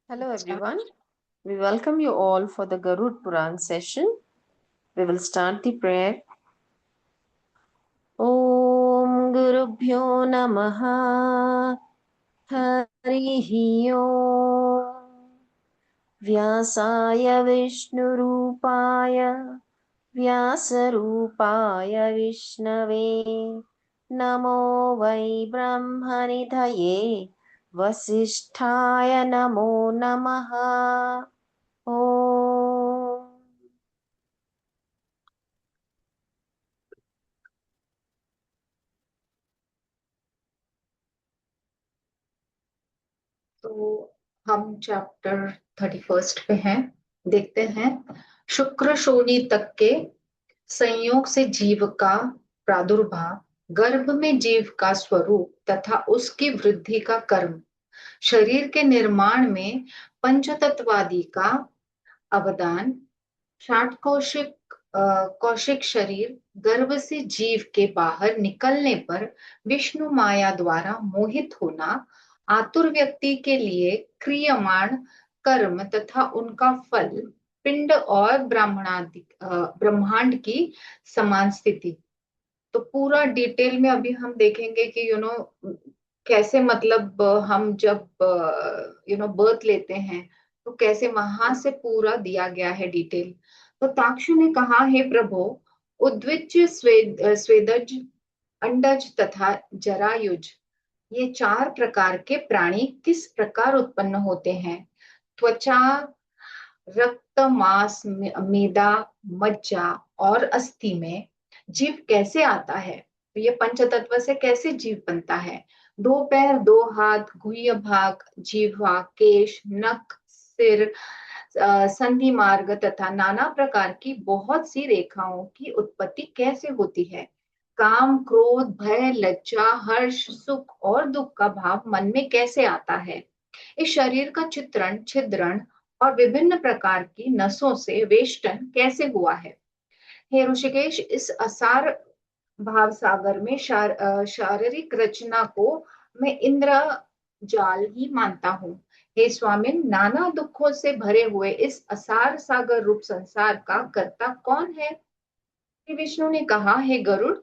Hello everyone. We welcome you all for the Garud Puran session. We will start the prayer. Om Gurubhyo Namaha Harihi Om Vyasaya Vishnurupaya Vyasarupaya Vishnave Namo Vai Brahmanidhaye Vasisthaya Namo Namaha Om तो हम chapter 31 पे हैं। देखते हैं। शुक्र शोनी तक के संयोग से जीव का प्रादुर्भाव, गर्भ में जीव का स्वरूप तथा उसकी वृद्धि का कर्म, शरीर के निर्माण में पंचतत्वादि का अवदान, 60 कौशिक शरीर गर्भ से जीव के बाहर निकलने पर विष्णु माया द्वारा मोहित होना, आतुर व्यक्ति के लिए क्रियमाण कर्म तथा उनका फल, पिंड और ब्रह्मांड की समान स्थिति। तो पूरा डिटेल में अभी हम देखेंगे कि कैसे, मतलब हम जब बर्थ लेते हैं तो कैसे वहां से पूरा दिया गया है डिटेल। तो ताक्षु ने कहा, हे प्रभु, उद्विज, स्वेदज, अंडज तथा जरायुज, ये 4 प्रकार के प्राणी किस प्रकार उत्पन्न होते हैं? त्वचा, रक्त, मांस, मेदा, मज्जा और अस्थि में जीव कैसे आता है? तो ये पंचतत्व से कैसे जीव बनता है? 2 पैर, 2 हाथ, गुह्य भाग, जिह्वा, केश, नख, सिर, संधि मार्ग तथा नाना प्रकार की बहुत सी रेखाओं की उत्पत्ति कैसे होती है? काम, क्रोध, भय, लज्जा, हर्ष, सुख और दुख का भाव मन में कैसे आता है? इस शरीर का चित्रण, छिद्रण और विभिन्न प्रकार की नसों से वेष्टन कैसे हुआ है? हे ऋषिकेश, इस असार भाव सागर में शारीरिक रचना को मैं इंद्र जाल ही मानता हूँ। हे स्वामिन, नाना दुखों से भरे हुए इस असार सागर रूप संसार का कर्ता कौन है? श्री विष्णु ने कहा, हे गरुड़,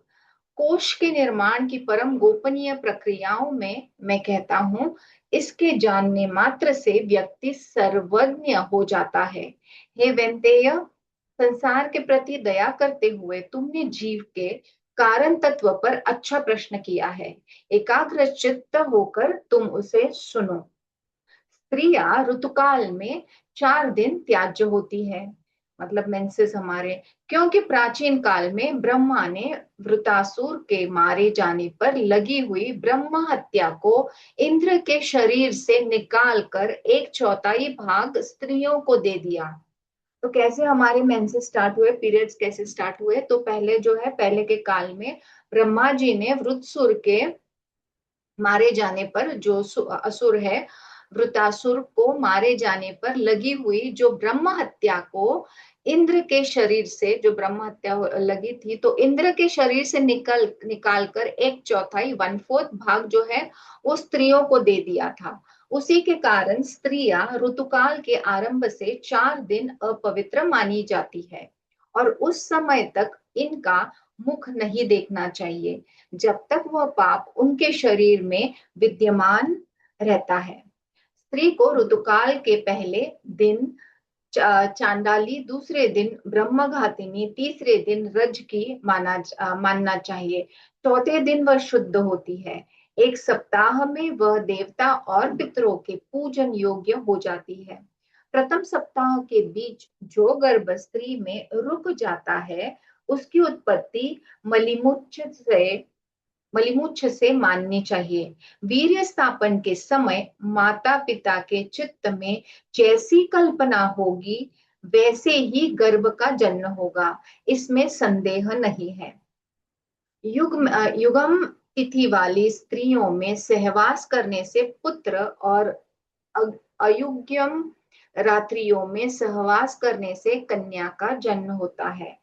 कोश के निर्माण की परम गोपनीय प्रक्रियाओं में मैं कहता हूँ, इसके जानने मात्र से व्यक्ति सर्वज्ञ हो जाता है। हे वेंतेय, संसार के प्रति दया करते हुए तुमने जीव के कारण तत्व पर अच्छा प्रश्न किया है। एकाग्र चित्त होकर तुम उसे सुनो। स्त्रियां ऋतुकाल में 4 दिन त्याज्य होती है, मतलब मेंसेस हमारे, क्योंकि प्राचीन काल में ब्रह्मा ने वृतासुर के मारे जाने पर लगी हुई ब्रह्म हत्या को इंद्र के शरीर से निकालकर 1/4 भाग स्त्रियों को दे दिया। तो कैसे हमारे मेंसेस स्टार्ट हुए, पीरियड्स कैसे स्टार्ट हुए? तो पहले जो है, पहले के काल में ब्रह्मा जी ने वृत्सुर के मारे जाने पर, जो असुर है, वृतासुर को मारे जाने पर लगी हुई जो ब्रह्म हत्या को इंद्र के शरीर से, जो ब्रह्म हत्या लगी थी, तो इंद्र के शरीर से निकाल कर 1/4 1/4 भाग जो है वो स्त्रियों को दे दिया था। उसी के कारण स्त्रियां ऋतुकाल के आरंभ से 4 दिन अपवित्र मानी जाती है और उस समय तक इनका मुख नहीं देखना चाहिए, जब तक वह पाप उनके शरीर में विद्यमान रहता है। स्त्री को ऋतुकाल के पहले दिन चांडाली, दूसरे दिन ब्रह्मघातिनी, तीसरे दिन रज की मानना चाहिए। चौथे दिन वह शुद्ध होती है। 1 सप्ताह में वह देवता और पितरों के पूजन योग्य हो जाती है। प्रथम सप्ताह के बीच जो गर्भ स्त्री में रुक जाता है, उसकी उत्पत्ति मलिमूत्र से माननी चाहिए। वीर्य स्थापन के समय माता पिता के चित्त में जैसी कल्पना होगी, वैसे ही गर्भ का जन्म होगा, इसमें संदेह नहीं है। युगम तिथि वाली स्त्रियों में सहवास करने से पुत्र और अयुग्यम रात्रियों में सहवास करने से कन्या का जन्म होता है।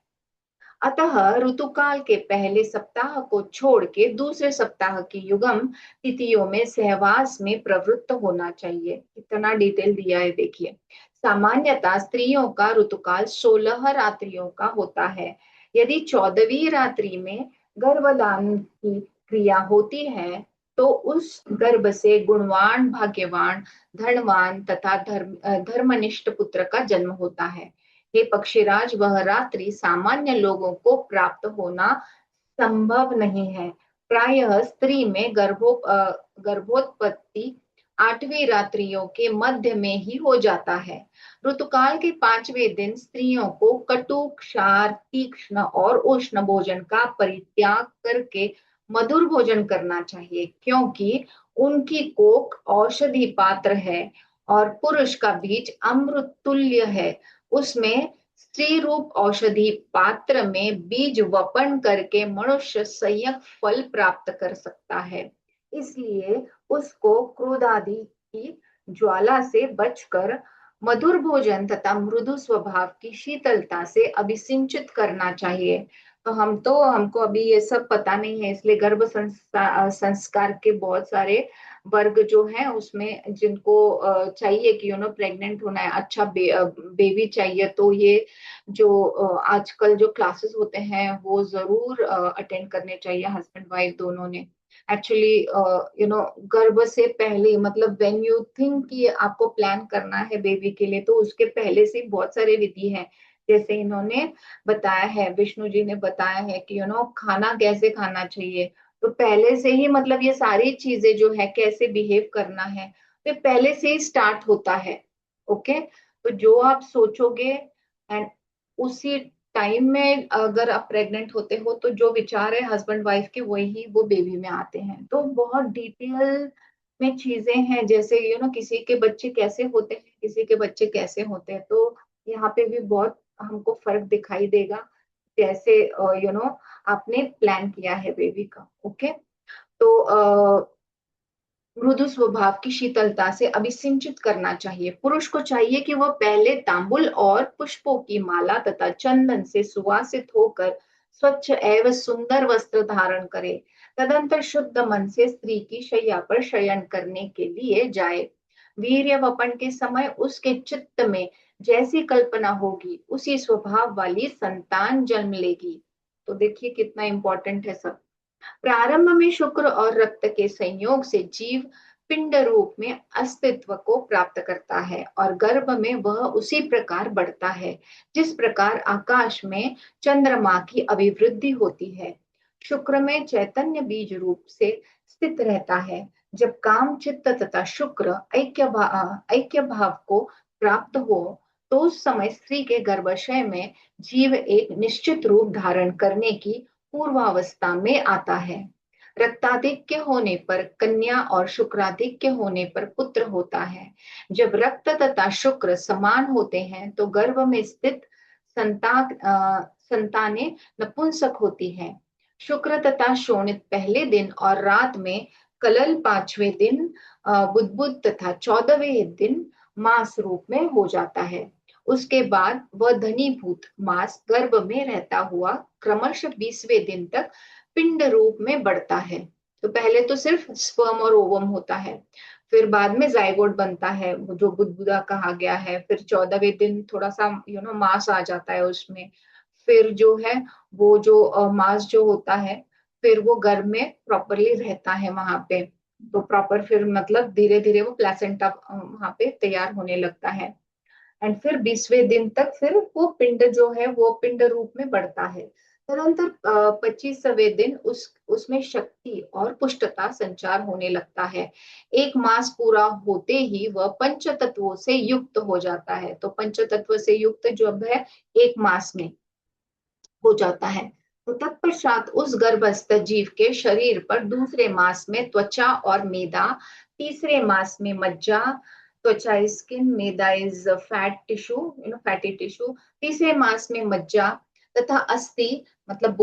अतः ऋतुकाल के पहले सप्ताह को छोड़ के दूसरे सप्ताह की युगम तिथियों में सहवास में प्रवृत्त होना चाहिए। कितना डिटेल दिया है देखिए। सामान्यतः स्त्रियों का ऋतुकाल 16 रात्रियों का होता है। यदि 14वीं रात्रि में गर्भधान की क्रिया होती है तो उस गर्भ से गुणवान, भाग्यवान, धनवान तथा धर्मनिष्ठ पुत्र का जन्म होता है। हे पक्षीराज, वह रात्रि सामान्य लोगों को प्राप्त होना संभव नहीं है। प्रायः स्त्री में गर्भोत्पत्ति 8वीं रात्रियों के मध्य में ही हो जाता है। ऋतुकाल के 5वें दिन स्त्रियों को कटु, क्षार, तीक्ष्ण और उष्ण भोजन का परित्याग करके मधुर भोजन करना चाहिए, क्योंकि उनकी कोख औषधि पात्र है और पुरुष का बीज अमृत तुल्य है। उसमें स्त्री रूप औषधि पात्र में बीज वपन करके मनुष्य संयक फल प्राप्त कर सकता है। इसलिए उसको क्रोध आदि की ज्वाला से बचकर मधुर भोजन तथा मृदु स्वभाव की शीतलता से अभिसिंचित करना चाहिए। तो हमको अभी ये सब पता नहीं है, इसलिए गर्भ संस्कार के बहुत सारे वर्ग जो है उसमें जिनको चाहिए कि प्रेग्नेंट होना है, अच्छा बेबी चाहिए, तो ये जो आजकल जो क्लासेस होते हैं वो जरूर अटेंड करने चाहिए हस्बैंड वाइफ दोनों ने। एक्चुअली गर्भ से पहले, मतलब व्हेन यू थिंक कि आपको प्लान करना है बेबी के लिए, तो उसके पहले से बहुत सारे विधि है। जैसे इन्होंने बताया है, विष्णु जी ने बताया है कि खाना कैसे खाना चाहिए। तो पहले से ही, मतलब ये सारी चीजें जो है कैसे बिहेव करना है, तो पहले से ही स्टार्ट होता है। ओके, तो जो आप सोचोगे एंड उसी टाइम में अगर आप प्रेग्नेंट होते हो, तो जो विचार है हस्बैंड वाइफ के वही वो बेबी में आते हैं। तो बहुत डिटेल में चीजें हैं, जैसे किसी के बच्चे कैसे होते हैं, किसी के बच्चे कैसे होते हैं, तो यहाँ पे भी बहुत हमको फर्क दिखाई देगा, जैसे आपने प्लान किया है बेबी का। ओके, तो मृदु स्वभाव की शीतलता से अभिसिंचित करना चाहिए। पुरुष को चाहिए कि वह पहले तांबुल और पुष्पों की माला तथा चंदन से सुवासित होकर स्वच्छ एवं सुंदर वस्त्र धारण करे। तदंतर शुद्ध मन से स्त्री की शैया पर शयन करने के लिए जाए। वीर्य वपन के समय उसके चित्त में जैसी कल्पना होगी उसी स्वभाव वाली संतान जन्म लेगी। तो देखिए कितना इंपॉर्टेंट है सब। प्रारंभ में शुक्र और रक्त के संयोग से जीव पिंड रूप में अस्तित्व को प्राप्त करता है और गर्भ में वह उसी प्रकार बढ़ता है जिस प्रकार आकाश में चंद्रमा की अभिवृद्धि होती है। शुक्र में चैतन्य बीज रूप से स्थित रहता है। जब काम, चित्त तथा शुक्र ऐक्य भाव को प्राप्त हो, तो उस समय स्त्री के गर्भाशय में जीव एक निश्चित रूप धारण करने की पूर्वावस्था में आता है। रक्ताधिक्य होने पर कन्या और शुक्राधिक्य होने पर पुत्र होता है। जब रक्त तथा शुक्र समान होते हैं तो गर्भ में स्थित संतानें नपुंसक होती हैं। शुक्र तथा शोणित पहले दिन और रात में, कलल 5वें दिन, बुधबुध तथा 14वें दिन मास रूप में हो जाता है। उसके बाद वह धनीभूत मास गर्भ में रहता हुआ क्रमशः 20वें दिन तक पिंड रूप में बढ़ता है। तो पहले तो सिर्फ स्पर्म और ओवम होता है, फिर बाद में जाइगोट बनता है जो बुदबुदा कहा गया है, फिर 14वें दिन थोड़ा सा मांस आ जाता है उसमें। फिर जो है वो जो मांस जो होता है, फिर वो गर्भ में प्रॉपरली रहता है वहां पे। तो प्रॉपर फिर मतलब धीरे धीरे वो प्लेसेंटा वहां पे तैयार होने लगता है। एंड फिर 20वें दिन तक फिर वो पिंड जो है वो पिंड रूप में बढ़ता है। तदनंतर 25वें दिन उसमें शक्ति और पुष्टता संचार होने लगता है। एक मास पूरा होते ही वह पंच तत्वों से युक्त हो जाता है। तो पंच तत्व से युक्त जब है एक मास में हो जाता है, तो तत्पश्चात उस गर्भस्थ जीव के शरीर पर दूसरे मास में त्वचा और मेदा, तीसरे मास में मज्जा, त्वचा स्किन, मेदा is fat tissue, fatty tissue, तीसरे मास में मज्जा तथा अस्थि, मतलब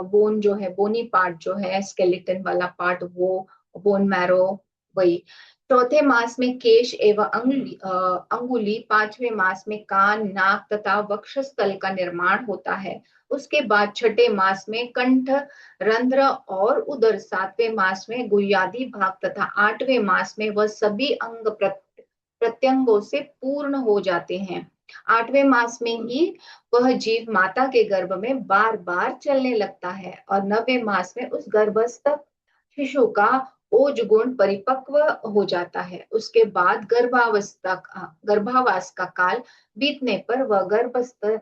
बोन जो है, बोनी पार्ट जो है, स्केलेटन वाला पार्ट, वो बोन मैरो, वही। चौथे मास में केश एवं अंगुली, 5वें मास में कान, नाक तथा वक्षस्थल का निर्माण होता है। उसके बाद छठे मास में कंठ, रंध्र और उदर, सातवें मास में गुह्यादि भाग तथा आठवें मास में वह सभी अंग प्रत्यंगों से पूर्ण हो जाते हैं। आठवें मास में ही वह जीव माता के गर्भ में बार बार चलने लगता है और नवें मास में उस गर्भस्थ शिशु का ओज गुण परिपक्व हो जाता है। उसके बाद गर्भावास का काल बीतने पर वह गर्भस्थ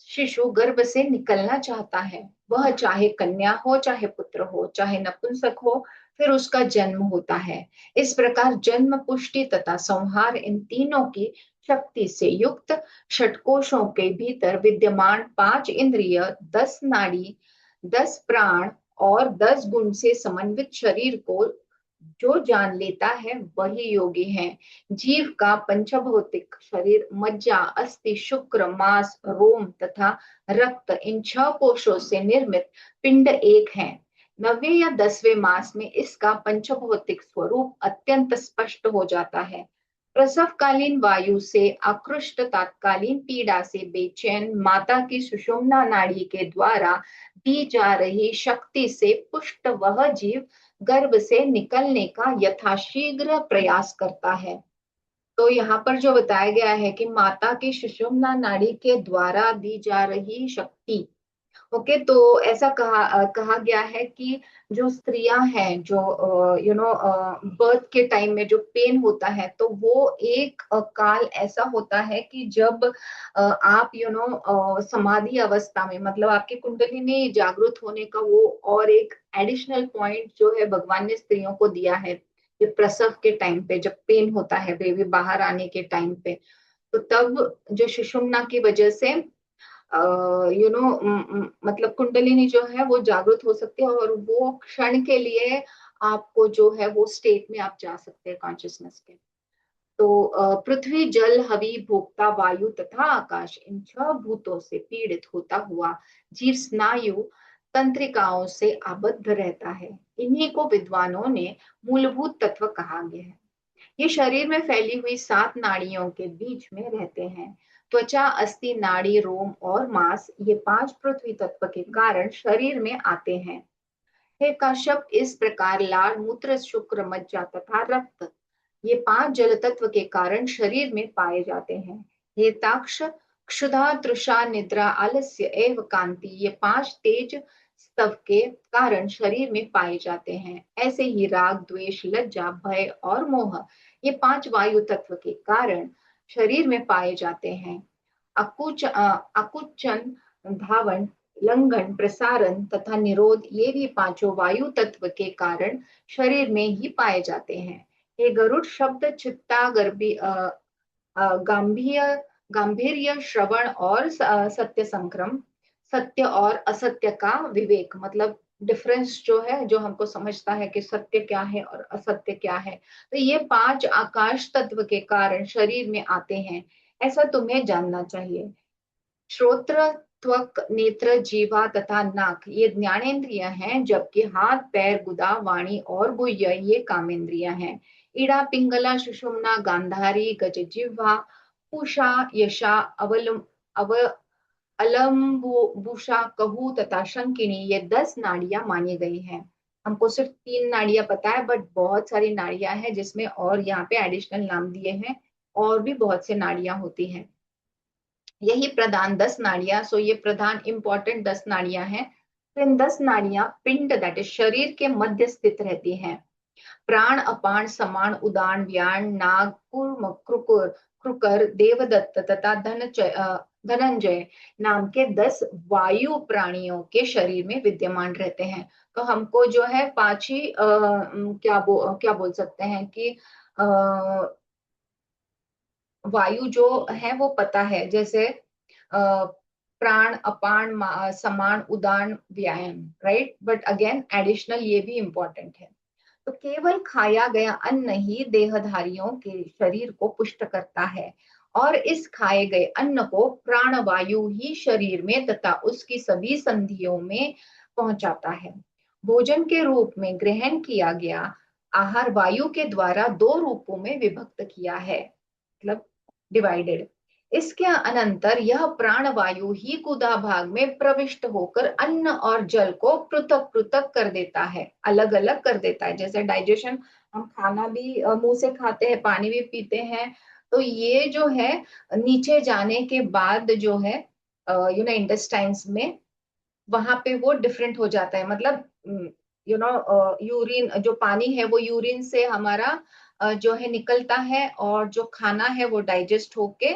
शिशु गर्भ से निकलना चाहता है। वह चाहे कन्या हो, चाहे पुत्र हो, चाहे नपुंसक हो, फिर उसका जन्म होता है। इस प्रकार जन्म, पुष्टि तथा संहार, इन तीनों की शक्ति से युक्त षटकोशों के भीतर विद्यमान 5 इंद्रिय, 10 नाड़ी, 10 प्राण और 10 गुण से समन्वित शरीर को जो जान लेता है वही योगी है। जीव का पंचभौतिक शरीर मज्जा, अस्थि, शुक्र, मांस, रोम तथा रक्त, इन 6 कोशों से निर्मित पिंड एक है। 9वें या 10वें मास में इसका पंचभौतिक स्वरूप अत्यंत स्पष्ट हो जाता है। प्रसवकालीन वायु से आकृष्ट, तात्कालीन पीड़ा से बेचैन, माता की सुषुम्ना नाड़ी के द्वारा दी जा रही शक्ति से पुष्ट वह जीव गर्भ से निकलने का यथाशीघ्र प्रयास करता है। तो यहाँ पर जो बताया गया है कि माता की सुषुम्ना नाड़ी के द्वारा दी जा रही शक्ति, ओके, तो ऐसा कहा गया है कि जो स्त्रियां हैं, जो बर्थ के टाइम में जो पेन होता है, तो वो एक काल ऐसा होता है कि जब आप समाधि अवस्था में, मतलब आपकी कुंडलिनी जागृत होने का वो और एक एडिशनल पॉइंट जो है भगवान ने स्त्रियों को दिया है, ये प्रसव के टाइम पे जब पेन होता है, बेबी बाहर आने के टाइम पे, तो तब जो सुषुम्ना की वजह से मतलब कुंडलिनी जो है वो जागृत हो सकती है और वो क्षण के लिए आपको जो है वो स्टेट में आप जा सकते हैं कॉन्शियसनेस के। तो पृथ्वी, जल, हवि, भोक्ता, वायु तथा आकाश, इन 6 भूतों से पीड़ित होता हुआ जीव स्नायु तंत्रिकाओं से आबद्ध रहता है। इन्हीं को विद्वानों ने मूलभूत तत्व कहा गया है। ये शरीर में फैली हुई 7 नाड़ियों के बीच में रहते हैं। त्वचा, अस्थि, नाड़ी, रोम और मांस, ये 5 पृथ्वी तत्व के कारण शरीर में आते हैं। हे काश्यप, इस प्रकार लाल, मूत्र, शुक्र, मज्जा तथा रक्त, ये 5 जल तत्व के कारण शरीर में पाए जाते हैं। हे ताक्ष, क्षुधा, तृषा, निद्रा, आलस्य एवं कांति, ये 5 तेज स्तव के कारण शरीर में पाए जाते हैं। ऐसे ही राग, द्वेष, लज्जा, भय और मोह, ये 5 वायु तत्व के कारण शरीर में पाए जाते हैं। अकुचन, धावन, लंघन, प्रसारण तथा निरोध, ये भी 5 वायु तत्व के कारण शरीर में ही पाए जाते हैं। ये गरुड़ शब्द चित्ता, गांभीर्य, गांभीर्य, श्रवण और सत्य संक्रम, सत्य और असत्य का विवेक, मतलब डिफरेंस जो है, जो हमको समझता है कि सत्य क्या है और असत्य क्या है, तो ये 5 आकाश तत्व के कारण शरीर में आते हैं, ऐसा तुम्हें जानना चाहिए। श्रोत्र, त्वक, नेत्र, जीवा तथा नाक, ये ज्ञानेन्द्रिय हैं, जबकि हाथ, पैर, गुदा, वाणी और गुह्य, ये कामेंद्रिय हैं। इड़ा, पिंगला, सुषुम्ना, गांधारी, गजजिह्वा, पूषा, यशा, अव अलम्बुषा, कहू तथा शंकिनी, ये 10 नाड़ियां मानी गई हैं। हमको सिर्फ 3 नाड़ियां पता है, बट बहुत सारी नाड़ियां हैं जिसमें और यहाँ पे एडिशनल नाम दिए हैं, और भी बहुत से नाड़ियां होती हैं। यही प्रधान 10 नाड़ियां, सो ये प्रधान इंपॉर्टेंट 10 नाड़ियां हैं। तो इन 10 नाड़ियां पिंड, दैट इज शरीर के मध्य स्थित रहती हैं। प्राण, अपान, समान, उदान, व्यान, नाग, कूर्म, क्रुकर, देवदत्त तथा धनंजय नाम के 10 वायु प्राणियों के शरीर में विद्यमान रहते हैं। तो हमको जो है 5 ही क्या बोल सकते हैं कि वायु जो है वो पता है, जैसे प्राण, अपान, समान, उदान, व्यायाम, राइट, बट अगेन एडिशनल ये भी इंपॉर्टेंट है। तो केवल खाया गया अन्न ही देहधारियों के शरीर को पुष्ट करता है और इस खाए गए अन्न को प्राणवायु ही शरीर में तथा उसकी सभी संधियों में पहुंचाता है। भोजन के रूप में ग्रहण किया गया आहार वायु के द्वारा 2 रूपों में विभक्त किया है, मतलब डिवाइडेड। इसके अनंतर यह प्राणवायु ही गुदा भाग में प्रविष्ट होकर अन्न और जल को पृथक पृथक कर देता है, अलग अलग कर देता है। जैसे डाइजेशन, हम खाना भी मुंह से खाते हैं, पानी भी पीते हैं, तो ये जो है नीचे जाने के बाद जो है इंटेस्टाइन्स में, वहां पे वो डिफरेंट हो जाता है। मतलब यूरिन, जो पानी है वो यूरिन से हमारा जो है निकलता है, और जो खाना है वो डाइजेस्ट होके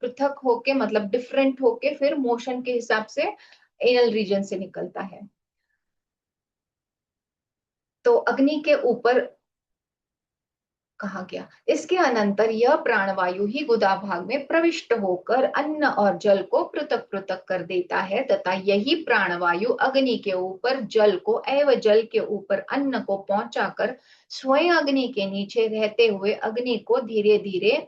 पृथक होके, मतलब डिफरेंट होके, फिर मोशन के हिसाब से एनल रीजन से निकलता है। तो अग्नि के ऊपर कहा गया, इसके अनंतर यह प्राणवायु ही गुदा भाग में प्रविष्ट होकर अन्न और जल को पृथक पृथक कर देता है, तथा यही प्राणवायु अग्नि के ऊपर जल को एवं जल के ऊपर अन्न को पहुंचाकर स्वयं अग्नि के नीचे रहते हुए अग्नि को धीरे धीरे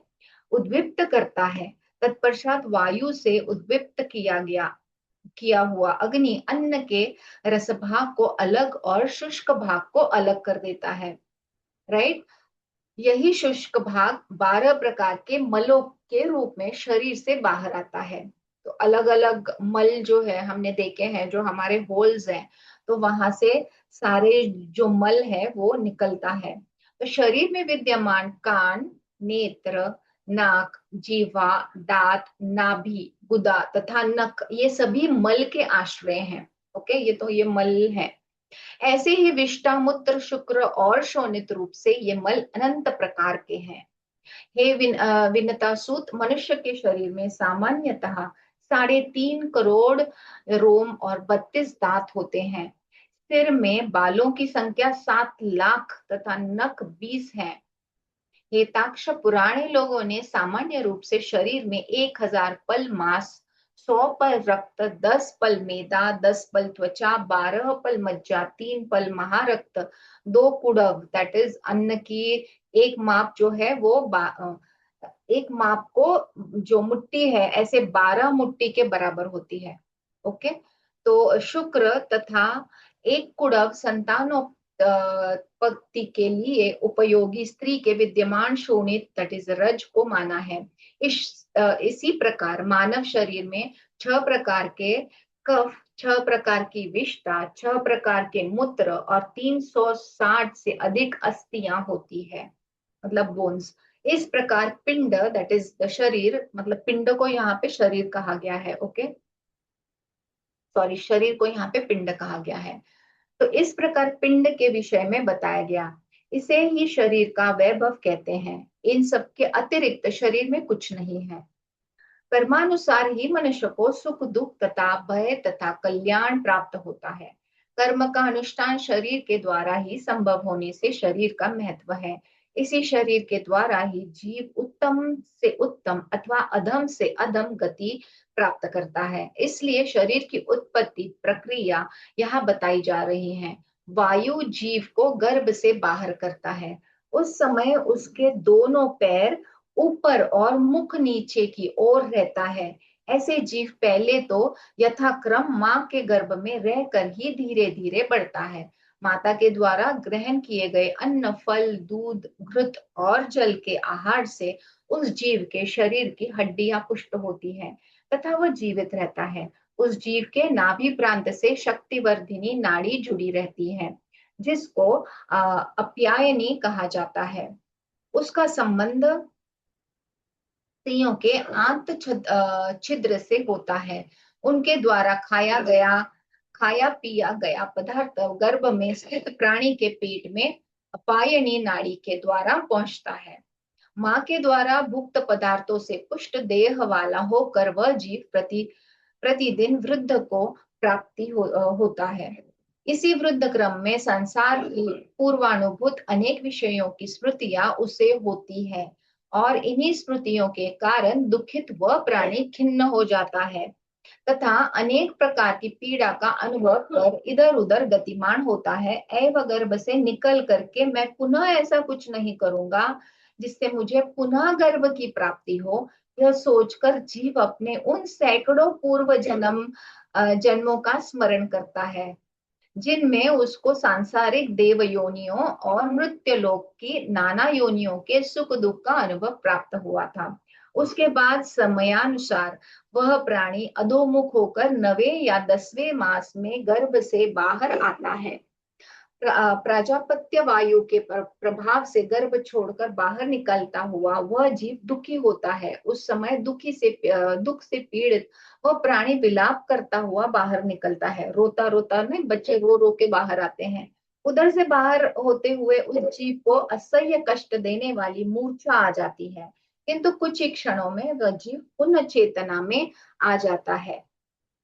उद्दीप्त करता है। तत्पश्चात वायु से उद्दीप्त किया हुआ अग्नि अन्न के रस भाग को अलग और शुष्क भाग को अलग कर देता है। राइट। यही शुष्क भाग 12 प्रकार के मलों के रूप में शरीर से बाहर आता है। तो अलग अलग मल जो है हमने देखे हैं, जो हमारे होल्स हैं, तो वहां से सारे जो मल है वो निकलता है। तो शरीर में विद्यमान कान, नेत्र, नाक, जीवा, दांत, नाभि, गुदा तथा नख, ये सभी मल के आश्रय हैं। ओके, ये तो ये मल है। ऐसे ही विष्टा, मूत्र, शुक्र और शोणित रूप से ये मल अनंत प्रकार के हैं। हे विनता सूत, मनुष्य के शरीर में सामान्यतः 3.5 करोड़ रोम और 32 दांत होते हैं। सिर में बालों की संख्या 7 लाख तथा नख 20 है। हेताक्ष, पुराने लोगों ने सामान्य रूप से शरीर में 1000 पल मांस, 100 पल रक्त, 10 पल मेदा, 10 पल त्वचा, 12 पल मज्जा, 3 पल महारक्त, 2 कुड़व, दैट इज अन्न की एक माप जो है वो एक माप को, जो मुट्ठी है, ऐसे 12 मुट्ठी के बराबर होती है। ओके। तो शुक्र तथा एक कुड़व संतानोत्पत्ति के लिए उपयोगी स्त्री के विद्यमान शोणित, दैट इज रज को माना है। इसी प्रकार मानव शरीर में 6 प्रकार के कफ, 6 प्रकार की विष्ठा, 6 प्रकार के मूत्र और 360 से अधिक अस्थियां होती है, मतलब बोन्स। इस प्रकार पिंड, दैट इज द शरीर, मतलब पिंड को यहाँ पे शरीर कहा गया है। ओके, सॉरी, शरीर को यहाँ पे पिंड कहा गया है। तो इस प्रकार पिंड के विषय में बताया गया। इसे ही शरीर का वैभव कहते हैं। इन सब के अतिरिक्त शरीर में कुछ नहीं है। कर्मानुसार ही मनुष्य को सुख दुख तथा भय तथा कल्याण प्राप्त होता है। कर्म का अनुष्ठान शरीर के द्वारा ही संभव होने से शरीर का महत्व है। इसी शरीर के द्वारा ही जीव उत्तम से उत्तम अथवा अधम से अधम गति प्राप्त करता है। इसलिए शरीर की उत्पत्ति प्रक्रिया यहाँ बताई जा रही है। वायु जीव को गर्भ से बाहर करता है। उस समय उसके दोनों पैर ऊपर और मुख नीचे की ओर रहता है। ऐसे जीव पहले तो यथाक्रम मां के गर्भ में रहकर ही धीरे धीरे बढ़ता है। माता के द्वारा ग्रहण किए गए अन्न, फल, दूध, घृत और जल के आहार से उस जीव के शरीर की हड्डियां पुष्ट होती हैं तथा वह जीवित रहता है। उस जीव के नाभि प्रांत से शक्तिवर्धिनी नाड़ी जुड़ी रहती है, जिसको अप्यायनी कहा जाता है। उसका संबंध स्त्रियों के छिद्र से होता है। उनके द्वारा खाया पिया गया पदार्थ गर्भ में स्थित प्राणी के पेट में अपायनी नाड़ी के द्वारा पहुंचता है। माँ के द्वारा भुक्त पदार्थों से पुष्ट देह वाला होकर वह जीव प्रतिदिन वृद्ध को होता है। इसी वृद्ध क्रम में संसार की पूर्वानुभूत अनेक विषयों की स्मृतियां उसे होती है, और इन्हीं स्मृतियों के कारण दुखित वह प्राणी खिन्न हो जाता है तथा अनेक प्रकार की पीड़ा का अनुभव कर इधर उधर गतिमान होता है। एवं गर्भ से निकल करके मैं पुनः ऐसा कुछ नहीं करूंगा जिससे मुझे पुनः गर्भ की प्राप्ति हो, यह सोचकर जीव अपने उन सैकड़ों पूर्व जन्मों का स्मरण करता है, जिनमें उसको सांसारिक देव योनियों और मृत्यु लोक की नाना योनियों के सुख दुख का अनुभव प्राप्त हुआ था। उसके बाद समयानुसार वह प्राणी अधोमुख होकर 9वें या 10वें मास में गर्भ से बाहर आता है। प्राजापत्य वायु के प्रभाव से गर्भ छोड़कर बाहर निकलता हुआ वह जीव दुखी होता है। उस समय दुख से पीड़ित वह प्राणी विलाप करता हुआ बाहर निकलता है। रोता रोता नहीं, बच्चे रो रो के बाहर आते हैं। उधर से बाहर होते हुए उस जीव को असह्य कष्ट देने वाली मूर्छा आ जाती है, किंतु कुछ ही क्षणों में वह जीव पुनः चेतना में आ जाता है।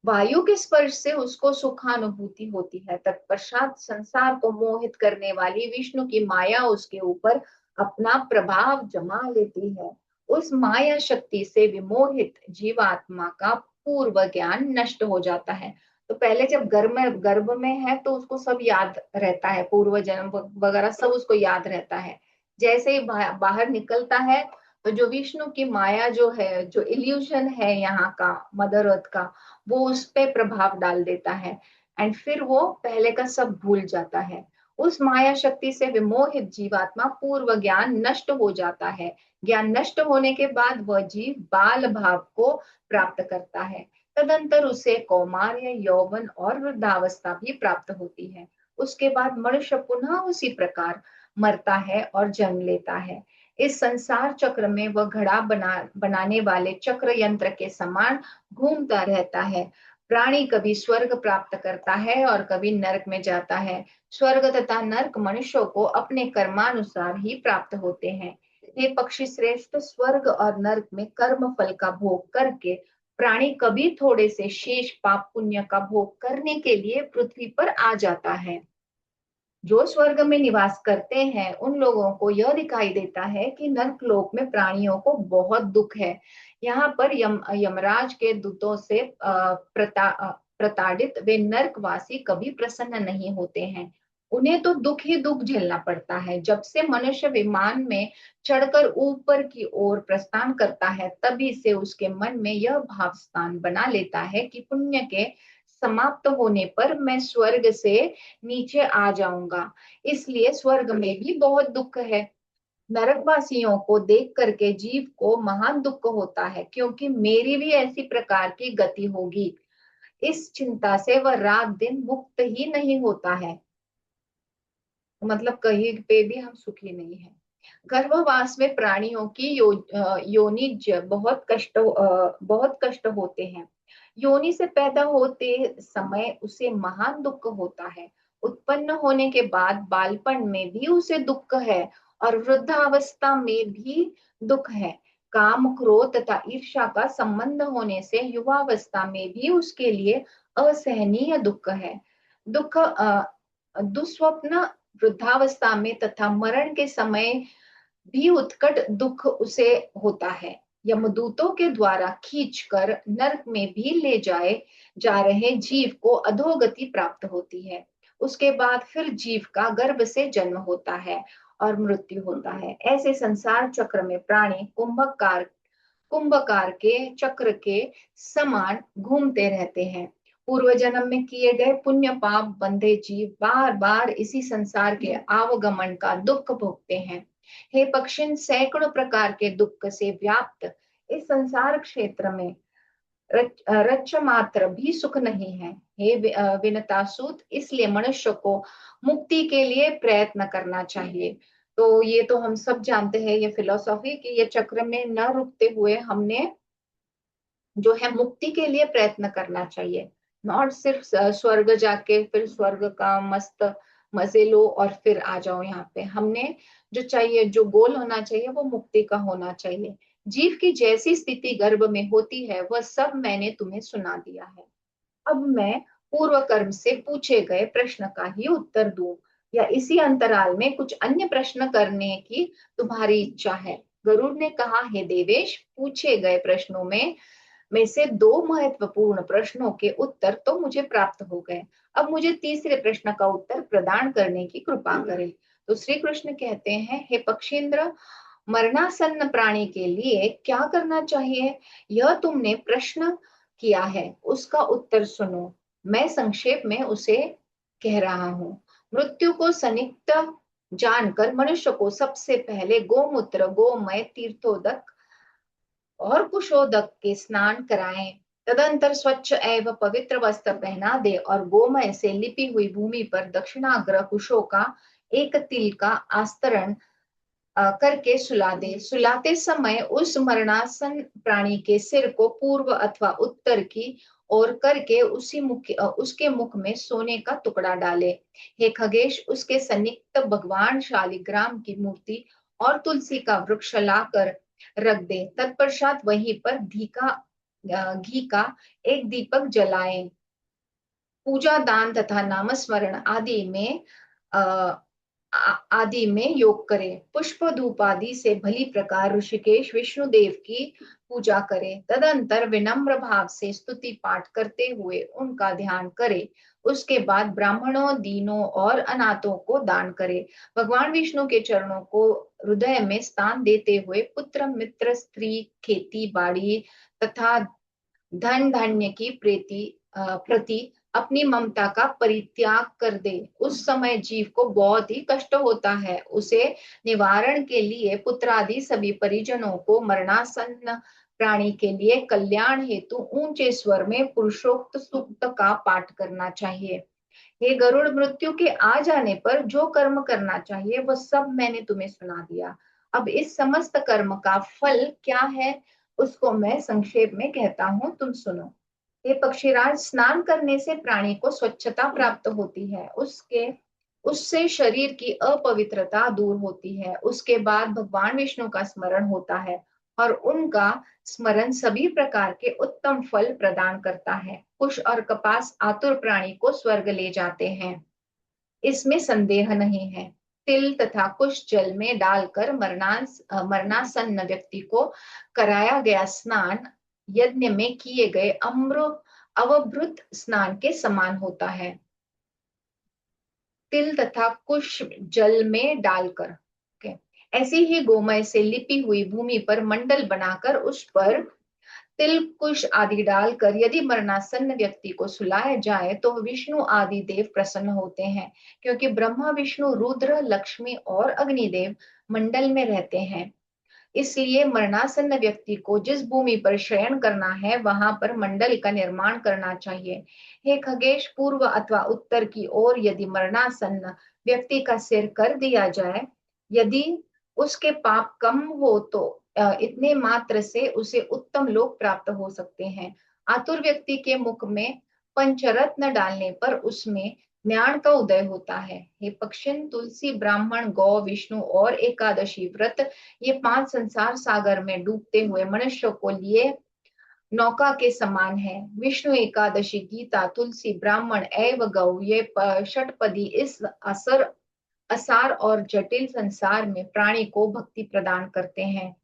वायु के स्पर्श से उसको सुखानुभूति होती है। तत्पश्चात संसार को मोहित करने वाली विष्णु की माया उसके ऊपर अपना प्रभाव जमा लेती है। उस माया शक्ति से विमोहित जीवात्मा का पूर्व ज्ञान नष्ट हो जाता है। तो पहले जब गर्भ में है तो उसको सब याद रहता है, पूर्व जन्म वगैरह सब उसको याद रहता है। जैसे ही बाहर निकलता है तो जो विष्णु की माया जो है, जो इल्यूशन है यहाँ का मदर अर्थ का, वो उस पे प्रभाव डाल देता है। एंड फिर वो पहले का सब भूल जाता है। उस माया शक्ति से विमोहित जीवात्मा पूर्व ज्ञान नष्ट हो जाता है। ज्ञान नष्ट होने के बाद वह जीव बाल भाव को प्राप्त करता है। तदंतर उसे कौमार्य, यौवन और वृद्धावस्था भी प्राप्त होती है। उसके बाद मनुष्य पुनः उसी प्रकार मरता है और जन्म लेता है। इस संसार चक्र में वह घड़ा बनाने वाले चक्र यंत्र के समान घूमता रहता है। प्राणी कभी स्वर्ग प्राप्त करता है और कभी नरक में जाता है। स्वर्ग तथा नरक मनुष्यों को अपने कर्मानुसार ही प्राप्त होते हैं। हे पक्षी श्रेष्ठ, स्वर्ग और नरक में कर्म फल का भोग करके प्राणी कभी थोड़े से शेष पाप पुण्य का भोग करने के लिए पृथ्वी पर आ जाता है। जो स्वर्ग में निवास करते हैं उन लोगों को यह दिखाई देता है कि नर्क लोक में प्राणियों को बहुत दुख है। यहाँ पर यमराज के दूतों से प्रताड़ित वे नर्कवासी कभी प्रसन्न नहीं होते हैं। उन्हें तो दुख ही दुख झेलना पड़ता है। जब से मनुष्य विमान में चढ़कर ऊपर की ओर प्रस्थान करता है तभी से उसके मन में यह भाव स्थान बना लेता है कि पुण्य के समाप्त होने पर मैं स्वर्ग से नीचे आ जाऊंगा। इसलिए स्वर्ग में भी बहुत दुख है। नरकवासियों को देख करके जीव को महान दुख होता है, क्योंकि मेरी भी ऐसी प्रकार की गति होगी। इस चिंता से वह रात दिन मुक्त ही नहीं होता है। मतलब कहीं पे भी हम सुखी नहीं है। गर्भवास में प्राणियों की योनिज बहुत कष्ट होते हैं। योनि से पैदा होते समय उसे महान दुख होता है। उत्पन्न होने के बाद बालपन में भी उसे दुख है और वृद्धावस्था में भी दुख है। काम, क्रोध तथा ईर्ष्या का संबंध होने से युवावस्था में भी उसके लिए असहनीय दुख है। दुख दुस्वप्न वृद्धावस्था में तथा मरण के समय भी उत्कट दुख उसे होता है। यमदूतों के द्वारा खींचकर नरक में भी ले जाए जा रहे जीव को अधोगति प्राप्त होती है। उसके बाद फिर जीव का गर्भ से जन्म होता है और मृत्यु होता है। ऐसे संसार चक्र में प्राणी कुंभकार के चक्र के समान घूमते रहते हैं। पूर्व जन्म में किए गए पुण्य पाप बंधे जीव बार बार इसी संसार के आवागमन का दुख भोगते हैं। हे पक्षिन, सैकड़ों प्रकार के दुख से व्याप्त इस संसार क्षेत्र में रच मात्र भी सुख नहीं है। हे विनतासूत, इसलिए मनुष्य को मुक्ति के लिए प्रयत्न करना चाहिए। तो ये तो हम सब जानते हैं, ये फिलोसॉफी कि ये चक्र में न रुकते हुए हमने जो है मुक्ति के लिए प्रयत्न करना चाहिए। नॉट सिर्फ स्वर्ग जाके फिर स्वर्ग का मस्त मजे लो और फिर आ जाओ यहाँ पे। हमने जो चाहिए, जो गोल होना चाहिए वो मुक्ति का होना चाहिए। जीव की जैसी स्थिति गर्भ में होती है वह सब मैंने तुम्हें सुना दिया है। अब मैं पूर्व कर्म से पूछे गए प्रश्न का ही उत्तर दूं या इसी अंतराल में कुछ अन्य प्रश्न करने की तुम्हारी इच्छा है? गरुड़ ने कहा, हे देवेश, पूछे गए प्रश्नों में से दो महत्वपूर्ण प्रश्नों के उत्तर तो मुझे प्राप्त हो गए। अब मुझे तीसरे प्रश्न का उत्तर प्रदान करने की कृपा करें। तो श्री कृष्ण कहते हैं, हे पक्षींद्र, मरणासन्न प्राणी के लिए क्या करना चाहिए, यह तुमने प्रश्न किया है, उसका उत्तर सुनो। मैं संक्षेप में उसे कह रहा हूं। मृत्यु को सन्निहित जानकर मनुष्य को सबसे पहले गोमूत्र, गोमय, तीर्थोदक और कुशोदक के स्नान कराएं। तदंतर स्वच्छ एवं पवित्र वस्त्र पहना दे और गोमय से लिपी हुई भूमि पर दक्षिणाग्र कुशों का एक तिल का आस्तरण करके सुला दे। सुलाते समय उस मरणासन प्राणी के सिर को पूर्व अथवा उत्तर की ओर करके उसके मुख में सोने का टुकड़ा डाले। हे खगेश, उसके सन्निकट भगवान शालिग्राम की मूर्ति और तुलसी का वृक्ष लाकर रख दे। तत्पश्चात वहीं पर घी का एक दीपक जलाएं। पूजा, दान तथा नामस्मरण आदि में योग करें। पुष्प धूप आदि से भली प्रकार ऋषिकेश विष्णुदेव की पूजा करें। तदंतर विनम्र भाव से स्तुति पाठ करते हुए उनका ध्यान करें। उसके बाद ब्राह्मणों, दीनों और अनाथों को दान करें। भगवान विष्णु के चरणों को हृदय में स्थान देते हुए पुत्र, मित्र, स्त्री, खेती बाड़ी तथा धन धान्य की प्रति अपनी ममता का परित्याग कर दे। उस समय जीव को बहुत ही कष्ट होता है। उसे निवारण के लिए पुत्रादि सभी परिजनों को मरणासन्न प्राणी के लिए कल्याण हेतु ऊंचे स्वर में पुरुषोक्त सूक्त का पाठ करना चाहिए। हे गरुड़, मृत्यु के आ जाने पर जो कर्म करना चाहिए वह सब मैंने तुम्हें सुना दिया। अब इस समस्त कर्म का फल क्या है उसको मैं संक्षेप में कहता हूं, तुम सुनो। हे पक्षीराज, स्नान करने से प्राणी को स्वच्छता प्राप्त होती है। उससे शरीर की अपवित्रता दूर होती है। उसके बाद भगवान विष्णु का स्मरण होता है और उनका स्मरण सभी प्रकार के उत्तम फल प्रदान करता है। कुश और कपास आतुर प्राणी को स्वर्ग ले जाते हैं, इसमें संदेह नहीं है। तिल तथा कुश जल में डालकर मरणासन्न व्यक्ति को कराया गया स्नान यज्ञ में किए गए अवभृत स्नान के समान होता है। तिल तथा कुश जल में डालकर, ओके। ऐसी ही गोमय से लिपी हुई भूमि पर मंडल बनाकर उस पर तिल, कुश आदि डालकर यदि मरणासन्न व्यक्ति को सुलाया जाए तो विष्णु आदि देव प्रसन्न होते हैं, क्योंकि ब्रह्मा, विष्णु, रुद्र, लक्ष्मी और अग्निदेव मंडल में रहते हैं। इसलिए मरणासन्न व्यक्ति को जिस भूमि पर शयन करना है वहां पर मंडल का निर्माण करना चाहिए। हे खगेश, पूर्व अथवा उत्तर की ओर यदि मरणासन्न व्यक्ति का सिर कर दिया जाए, यदि उसके पाप कम हो तो इतने मात्र से उसे उत्तम लोक प्राप्त हो सकते हैं। आतुर व्यक्ति के मुख में पंचरत्न डालने पर उसमें ज्ञान का उदय होता है। हे पक्षिन, तुलसी, ब्राह्मण, गौ, विष्णु और एकादशी व्रत, ये 5 संसार सागर में डूबते हुए मनुष्य को लिए नौका के समान है। विष्णु, एकादशी, गीता, तुलसी, ब्राह्मण एवं गौ, ये षटपदी इस असार और जटिल संसार में प्राणी को भक्ति प्रदान करते हैं।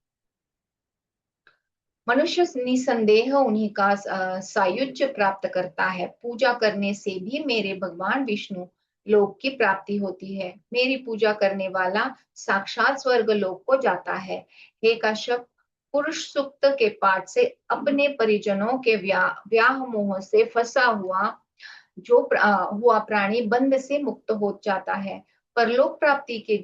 मनुष्य निसंदेह उन्हीं का सायुज्य प्राप्त करता है। पूजा करने से भी मेरे भगवान विष्णु लोक की प्राप्ति होती है। मेरी पूजा करने वाला साक्षात स्वर्ग लोक को जाता है। हे काश्यप, पुरुष सूक्त के पाठ से अपने परिजनों के व्याह मोह से फंसा हुआ प्राणी बंध से मुक्त हो जाता है। परलोक प्राप्ति के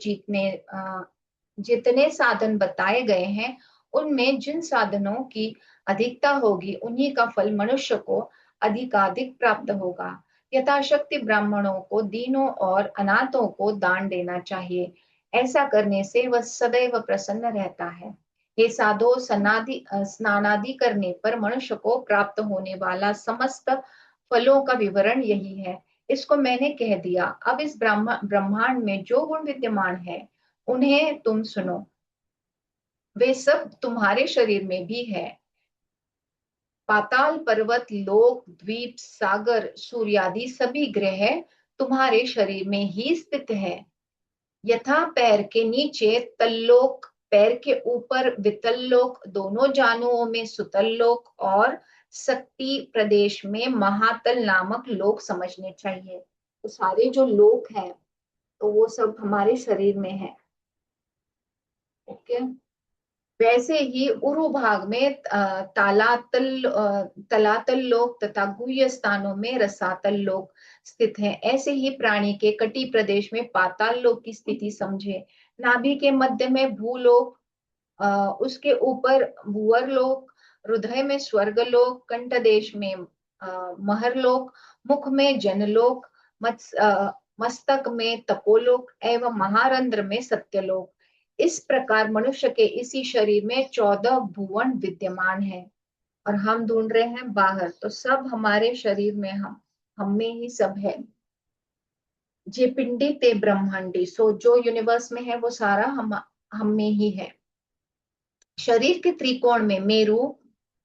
जितने साधन बताए गए हैं उनमें जिन साधनों की अधिकता होगी उन्हीं का फल मनुष्य को अधिकाधिक प्राप्त होगा। यथाशक्ति ब्राह्मणों को, दीनों और अनाथों को दान देना चाहिए। ऐसा करने से वह सदैव प्रसन्न रहता है। हे साधो, स्नानादि करने पर मनुष्य को प्राप्त होने वाला समस्त फलों का विवरण यही है। इसको मैंने कह दिया। अब इस ब्रह्मांड में जो गुण विद्यमान है उन्हें तुम सुनो। वे सब तुम्हारे शरीर में भी है। पाताल, पर्वत, लोक, द्वीप, सागर, सूर्यादि सभी ग्रह तुम्हारे शरीर में ही स्थित है। यथा पैर के नीचे तल्लोक, पैर के ऊपर वितल्लोक, दोनों जानुओं में सुतल्लोक और शक्ति प्रदेश में महातल नामक लोक समझने चाहिए। तो सारे जो लोक हैं तो वो सब हमारे शरीर में है। ओके। वैसे ही उरु भाग में तलातल लोक तथा गुह्य स्थानों में रसातल लोक स्थित हैं। ऐसे ही प्राणी के कटी प्रदेश में पाताल लोक की स्थिति समझे। नाभि के मध्य में भूलोक उसके ऊपर भूवर लोक, हृदय में स्वर्गलोक, कंठ देश में महरलोक, मुख में जनलोक, मस्तक में तपोलोक एवं महारंध्र में सत्यलोक। इस प्रकार मनुष्य के इसी शरीर में 14 भुवन विद्यमान है और हम ढूंढ रहे हैं बाहर। तो सब हमारे शरीर में, हम में ही सब है। जे पिंडी ते ब्रह्मांडी, सो जो यूनिवर्स में है वो सारा हम में ही है। शरीर के त्रिकोण में मेरु,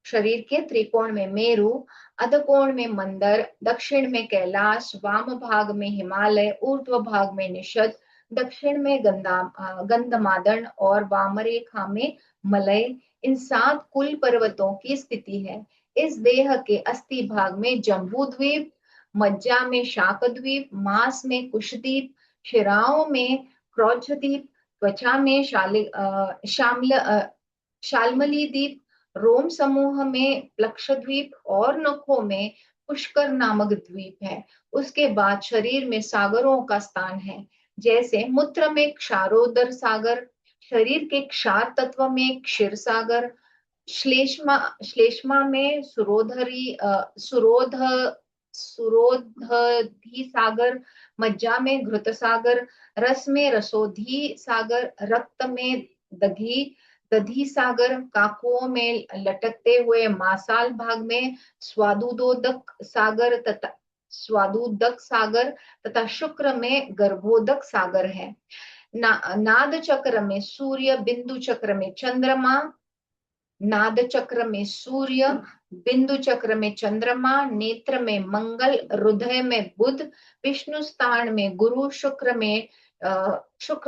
शरीर के त्रिकोण में मेरु, अधकोण में मंदर, दक्षिण में कैलाश, वाम भाग में हिमालय, ऊर्ध्व भाग में निषद, दक्षिण में गंधमादन और वाम रेखा में मलय, इन 7 कुल पर्वतों की स्थिति है। इस देह के अस्थि भाग में जम्बू द्वीप, मज्जा में शाक द्वीप, मांस में कुशद्वीप, शिराओं में क्रौच द्वीप, त्वचा में शाल्मली द्वीप, रोम समूह में प्लक्षद्वीप और नखों में पुष्कर नामक द्वीप है। उसके बाद शरीर में सागरों का स्थान है, जैसे मूत्र में क्षारोदर सागर, शरीर के क्षार तत्व में क्षीर सागर, श्लेष्मा श्लेष्मा में सुरोधि सागर, मज्जा में घृत सागर, रस में रसोधी सागर, रक्त में दधी दधी सागर, काकुओं में लटकते हुए मासाल भाग में स्वादुदक सागर तथा शुक्र में गर्भोदक सागर है। नाद चक्र में सूर्य, बिंदु चक्र में चंद्रमा, नाद चक्र में सूर्य, बिंदु चक्र में चंद्रमा, नेत्र में मंगल, हृदय में बुध, विष्णु स्थान में गुरु, शुक्र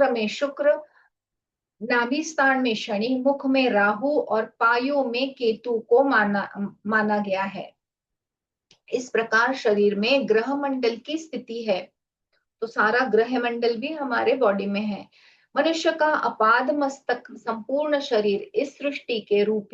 में शुक्र, नाभि स्थान में शनि, मुख में राहु और पायों में केतु को माना गया है। इस प्रकार शरीर में ग्रह मंडल की स्थिति है। तो सारा ग्रह मंडल भी हमारे बॉडी में है। मनुष्य का अपाद मस्तक संपूर्ण शरीर इस सृष्टि के रूप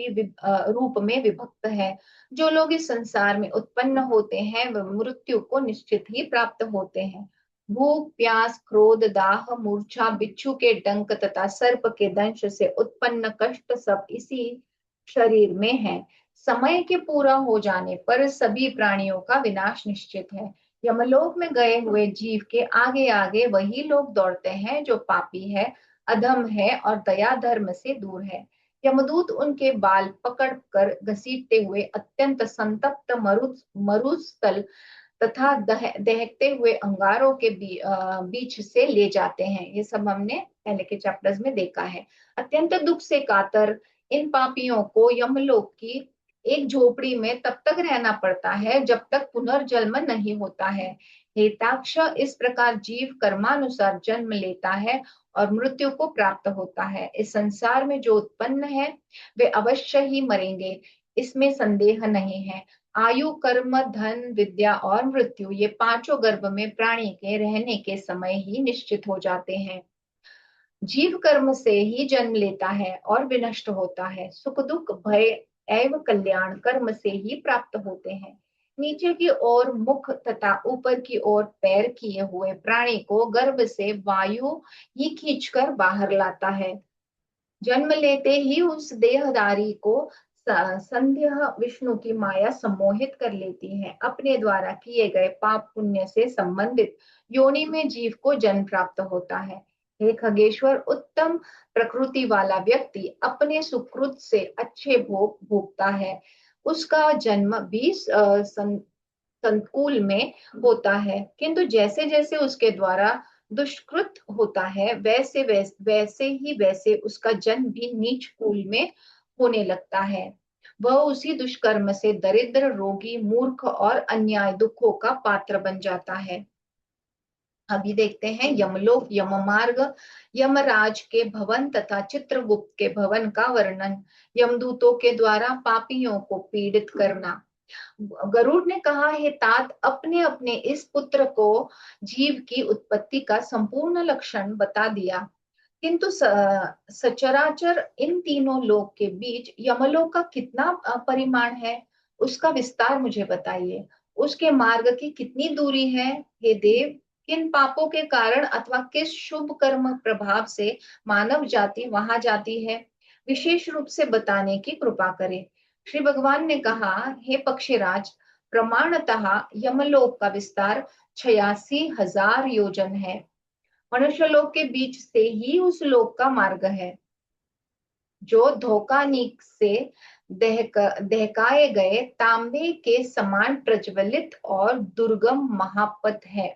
में विभक्त है। जो लोग इस संसार में उत्पन्न होते हैं वह मृत्यु को निश्चित ही प्राप्त होते हैं। भूख, प्यास, क्रोध, दाह, मूर्छा, बिच्छू के डंक तथा सर्प के दंश से उत्पन्न कष्ट सब इसी शरीर में है। समय के पूरा हो जाने पर सभी प्राणियों का विनाश निश्चित है। यमलोक में गए हुए जीव के आगे आगे वही लोग दौड़ते हैं जो पापी है, अधम है और दया धर्म से दूर है। यमदूत उनके बाल पकड़ कर घसीटते हुए अत्यंत संतप्त मरुस्थल तथा दहकते हुए अंगारों के बीच से ले जाते हैं। ये सब हमने पहले के चैप्टर्स में देखा है। अत्यंत दुख से कातर इन पापियों को यमलोक की एक झोपड़ी में तब तक रहना पड़ता है जब तक पुनर्जन्म नहीं होता है। हेताक्ष, इस प्रकार जीव कर्मानुसार जन्म लेता है और मृत्यु को प्राप्त होता है। इस संसार में जो उत्पन्न है वे अवश्य ही मरेंगे, इसमें संदेह नहीं है। आयु, कर्म, धन, विद्या और मृत्यु ये 5 गर्भ में प्राणी के रहने के समय ही निश्चित हो जाते हैं। जीव कर्म से ही जन्म लेता है और विनष्ट होता है। सुख दुख भय एवं कल्याण कर्म से ही प्राप्त होते हैं। नीचे की ओर मुख तथा ऊपर की ओर पैर किए हुए प्राणी को गर्भ से वायु ही खींचकर बाहर लाता है। जन्म लेते ही उस देहधारी को संध्या विष्णु की माया सम्मोहित कर लेती है। अपने द्वारा किए गए पाप पुण्य से संबंधित योनि में जीव को जन्म प्राप्त होता है। हे खगेश्वर, उत्तम प्रकृति वाला व्यक्ति अपने सुकृत से अच्छे भोग भोगता है। उसका जन्म भी संकुल में होता है, किंतु जैसे जैसे उसके द्वारा दुष्कृत होता है वैसे उसका जन्म भी नीच कुल में होने लगता है। वह उसी दुष्कर्म से दरिद्र, रोगी, मूर्ख और अन्याय दुखों का पात्र बन जाता है। अभी देखते हैं यमलोक, यममार्ग, यमराज के भवन तथा चित्रगुप्त के भवन का वर्णन। यमदूतों के द्वारा पापियों को पीड़ित करना। गरुड़ ने कहा, हे तात, अपने अपने इस पुत्र को जीव की उत्पत्ति का संपूर्ण लक्षण बता दिया, किंतु सचराचर इन तीनों लोक के बीच यमलोक का कितना परिमाण है, उसका विस्तार मुझे बताइए। उसके मार्ग की कितनी दूरी है? हे देव, किन पापों के कारण अथवा किस शुभ कर्म प्रभाव से मानव जाति वहां जाती है? विशेष रूप से बताने की कृपा करे। श्री भगवान ने कहा, हे पक्षीराज, प्रमाणतः यमलोक का विस्तार 86,000 योजन है। मनुष्य लोक के बीच से ही उस लोक का मार्ग है, जो धोखानीक से दहकाए गए तांबे के समान प्रज्वलित और दुर्गम महापथ है।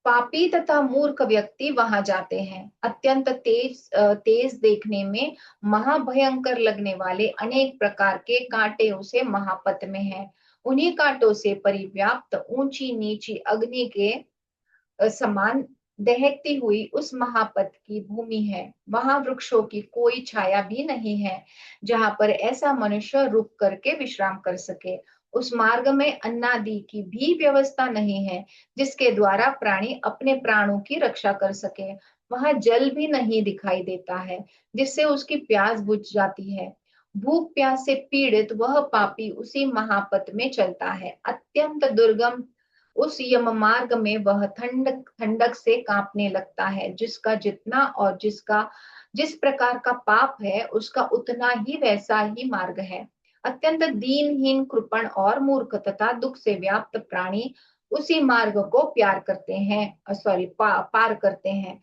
पापी तथा मूर्ख व्यक्ति वहां जाते हैं। अत्यंत तेज देखने में महाभयंकर लगने वाले अनेक प्रकार के कांटे उसे महापथ में हैं। उन्हीं कांटों से परिव्याप्त ऊंची नीची अग्नि के समान दहकती हुई उस महापथ की भूमि है। वहां वृक्षों की कोई छाया भी नहीं है, जहां पर ऐसा मनुष्य रुक करके विश्राम कर सके। उस मार्ग में अन्नादि की भी व्यवस्था नहीं है, जिसके द्वारा प्राणी अपने प्राणों की रक्षा कर सके। वहां जल भी नहीं दिखाई देता है, जिससे उसकी प्यास बुझ जाती है। भूख प्यास से पीड़ित वह पापी उसी महापथ में चलता है। अत्यंत दुर्गम उस यम मार्ग में वह ठंडक ठंडक से कांपने लगता है। जिसका जितना और जिस प्रकार का पाप है, उसका उतना ही वैसा ही मार्ग है। अत्यंत दीनहीन, कृपण और मूर्ख तथा दुख से व्याप्त प्राणी उसी मार्ग को प्यार करते हैं, पार करते हैं।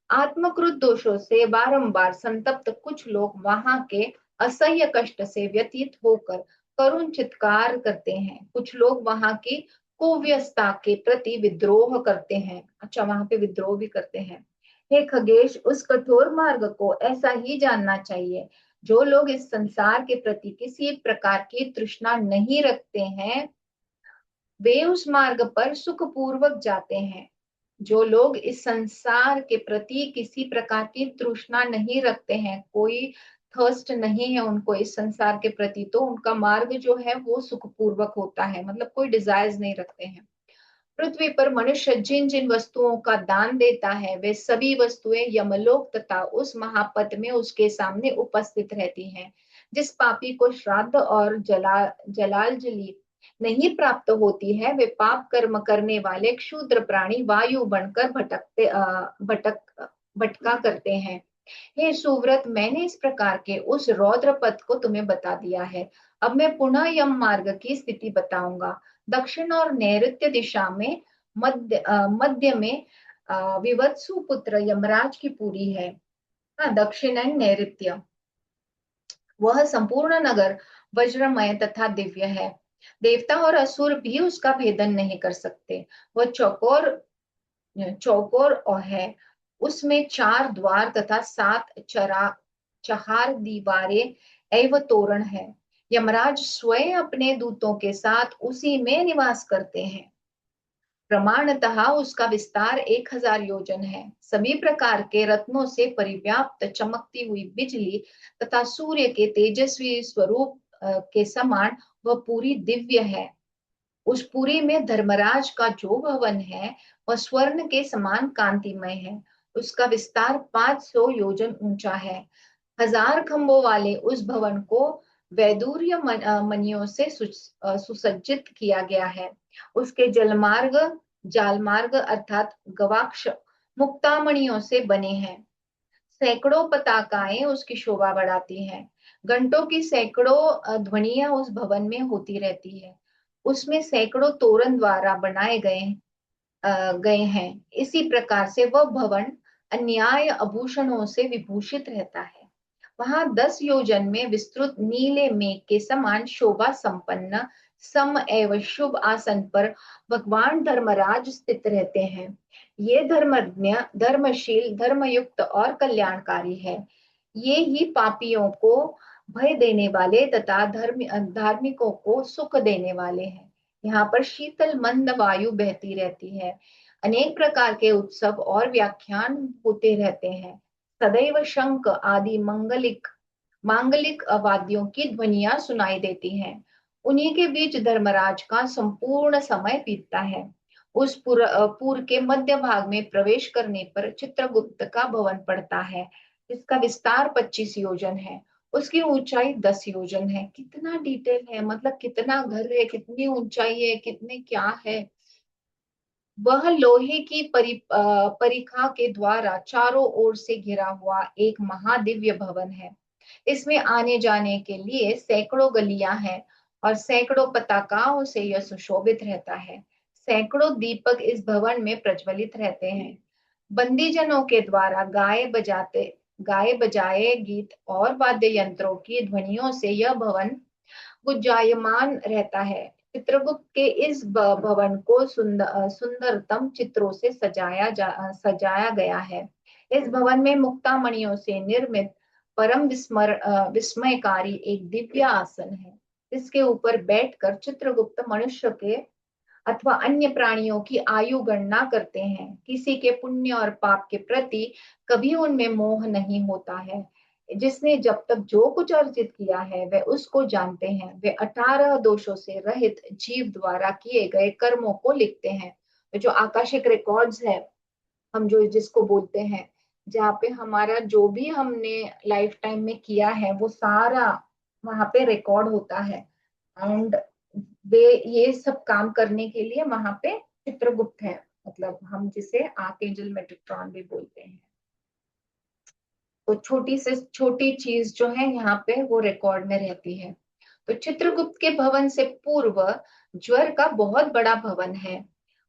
आत्मक्रोध दोषों से बारंबार संतप्त कुछ लोग वहां के असह्य कष्ट से व्यतीत होकर करुण चित्कार करते हैं। कुछ लोग वहां की कुव्यवस्था के प्रति विद्रोह करते हैं। अच्छा, वहां पे विद्रोह भी करते हैं। हे खगेश, उस कठोर मार्ग को ऐसा ही जानना चाहिए। जो लोग इस संसार के प्रति किसी प्रकार की तृष्णा नहीं रखते हैं, वे उस मार्ग पर सुखपूर्वक जाते हैं। जो लोग इस संसार के प्रति किसी प्रकार की तृष्णा नहीं रखते हैं, कोई थर्स्ट नहीं है उनको इस संसार के प्रति, तो उनका मार्ग जो है वो सुखपूर्वक होता है, मतलब कोई डिजायर्स नहीं रखते हैं। पृथ्वी पर मनुष्य जिन जिन वस्तुओं का दान देता है, वे सभी वस्तुएं यमलोक तथा उस महापथ में उसके सामने उपस्थित रहती हैं। जिस पापी को श्राद्ध और जलांजलि नहीं प्राप्त होती है, वे पाप कर्म करने वाले क्षुद्र प्राणी वायु बनकर भटका करते हैं। हे सुव्रत, मैंने इस प्रकार के उस रौद्र पथ को तुम्हें बता दिया है। अब मैं पुनः यम मार्ग की स्थिति बताऊंगा। दक्षिण और नैऋत्य दिशा में मध्य में विवत्सु पुत्र यमराज की पुरी है। हाँ, दक्षिण एंड नैऋत्य। वह संपूर्ण नगर वज्रमय तथा दिव्य है। देवता और असुर भी उसका भेदन नहीं कर सकते। वह चौकोर चौकोर और है। उसमें 4 द्वार तथा 7 चहार दीवारें एवं तोरण है। यमराज स्वयं अपने दूतों के साथ उसी में निवास करते हैं। प्रमाणतः उसका विस्तार 1,000 योजन है। सभी प्रकार के रत्नों से परिव्याप्त चमकती हुई बिजली तथा सूर्य के तेजस्वी स्वरूप के समान वह पूरी दिव्य है। उस पुरी में धर्मराज का जो भवन है, वह स्वर्ण के समान कांतिमय है। उसका विस्तार 500 योजन ऊंचा है। 1,000 खंभों वाले उस भवन को वैदूर्य मणियों से सुसज्जित किया गया है। उसके जालमार्ग अर्थात गवाक्ष मुक्तामणियों से बने हैं। सैकड़ों पताकाएं उसकी शोभा बढ़ाती हैं। घंटों की सैकड़ों ध्वनियां उस भवन में होती रहती है। उसमें सैकड़ों तोरण द्वारा बनाए गए हैं। इसी प्रकार से वह भवन अन्याय आभूषणों से विभूषित रहता है। वहां 10 योजन में विस्तृत नीले मेघ के समान शोभा संपन्न सम एवं शुभ आसन पर भगवान धर्मराज स्थित रहते हैं। ये धर्मज्ञ, धर्मशील, धर्मयुक्त और कल्याणकारी है। ये ही पापियों को भय देने वाले तथा धार्मिकों को सुख देने वाले हैं। यहाँ पर शीतल मंद वायु बहती रहती है। अनेक प्रकार के उत्सव और व्याख्यान होते रहते हैं। सदैव शंख आदि मांगलिक वाद्यों की ध्वनियां सुनाई देती हैं। उन्हीं के बीच धर्मराज का संपूर्ण समय बीतता है। उस पुर के मध्य भाग में प्रवेश करने पर चित्रगुप्त का भवन पड़ता है, जिसका विस्तार 25 योजन है। उसकी ऊंचाई 10 योजन है। कितना डिटेल है, मतलब कितना घर है, कितनी ऊंचाई है, कितने क्या है। वह लोहे की परिखा के द्वारा चारों ओर से घिरा हुआ एक महादिव्य भवन है। इसमें आने जाने के लिए सैकड़ों गलियां हैं और सैकड़ों पताकाओं से यह सुशोभित रहता है। सैकड़ों दीपक इस भवन में प्रज्वलित रहते हैं। बंदीजनों के द्वारा गाए बजाए गीत और वाद्य यंत्रों की ध्वनियों से यह भवन गुंजायमान रहता है। चित्रगुप्त के इस भवन को सुंदरतम चित्रों से सजाया गया है। इस भवन में मुक्तामणियों से निर्मित परम विस्मयकारी एक दिव्य आसन है, जिसके ऊपर बैठकर चित्रगुप्त मनुष्य के अथवा अन्य प्राणियों की आयु गणना करते हैं। किसी के पुण्य और पाप के प्रति कभी उनमें मोह नहीं होता है। जिसने जब तक जो कुछ अर्जित किया है वह उसको जानते हैं। वे 18 दोषों से रहित जीव द्वारा किए गए कर्मों को लिखते हैं। तो जो आकाशिक रिकॉर्ड्स है, हम जो जिसको बोलते हैं, जहाँ पे हमारा जो भी हमने लाइफ टाइम में किया है वो सारा वहां पे रिकॉर्ड होता है। एंड वे ये सब काम करने के लिए वहां पे चित्रगुप्त है, मतलब हम जिसे आर्कएंजल मेटाट्रॉन भी बोलते हैं। तो छोटी से छोटी चीज जो है यहाँ पे वो रिकॉर्ड में रहती है। तो चित्रगुप्त के भवन से पूर्व ज्वर का बहुत बड़ा भवन है।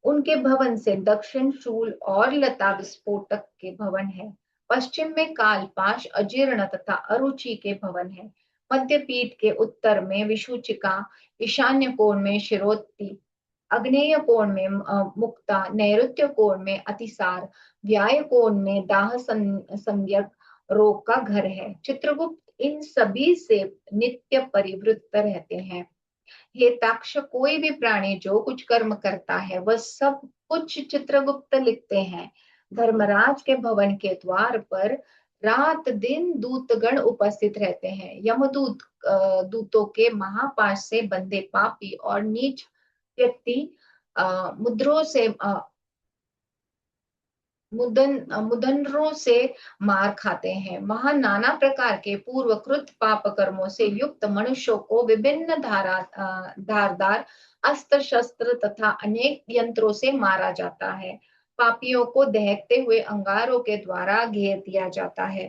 उनके भवन से दक्षिण शूल और लता विस्फोटक के भवन है। पश्चिम में कालपाश, अजीर्ण तथा अरुचि के भवन है। मध्यपीठ के उत्तर में विषुचिका, ईशान्य कोण में शिरोत्ति, आग्नेय कोण में मुक्ता, नैऋत्य कोण में अतिसार, व्याय कोण में दाह संज्ञक रोग का घर है। चित्रगुप्त इन सभी से नित्य परिवृत्त रहते हैं। हे ताक्ष, कोई भी प्राणी जो कुछ कर्म करता है वह सब कुछ चित्रगुप्त लिखते हैं। धर्मराज के भवन के द्वार पर रात दिन दूतगण उपस्थित रहते हैं। यमदूत दूतों के महापाश से बंधे पापी और नीच व्यक्ति मुद्रों से मुदनरों से मार खाते हैं। वहां नाना प्रकार के पूर्वकृत पाप कर्मों से युक्त मनुष्यों को विभिन्न धारदार अस्त्र शस्त्र तथा अनेक यंत्रों से मारा जाता है। पापियों को दहकते हुए अंगारों के द्वारा घेर दिया जाता है।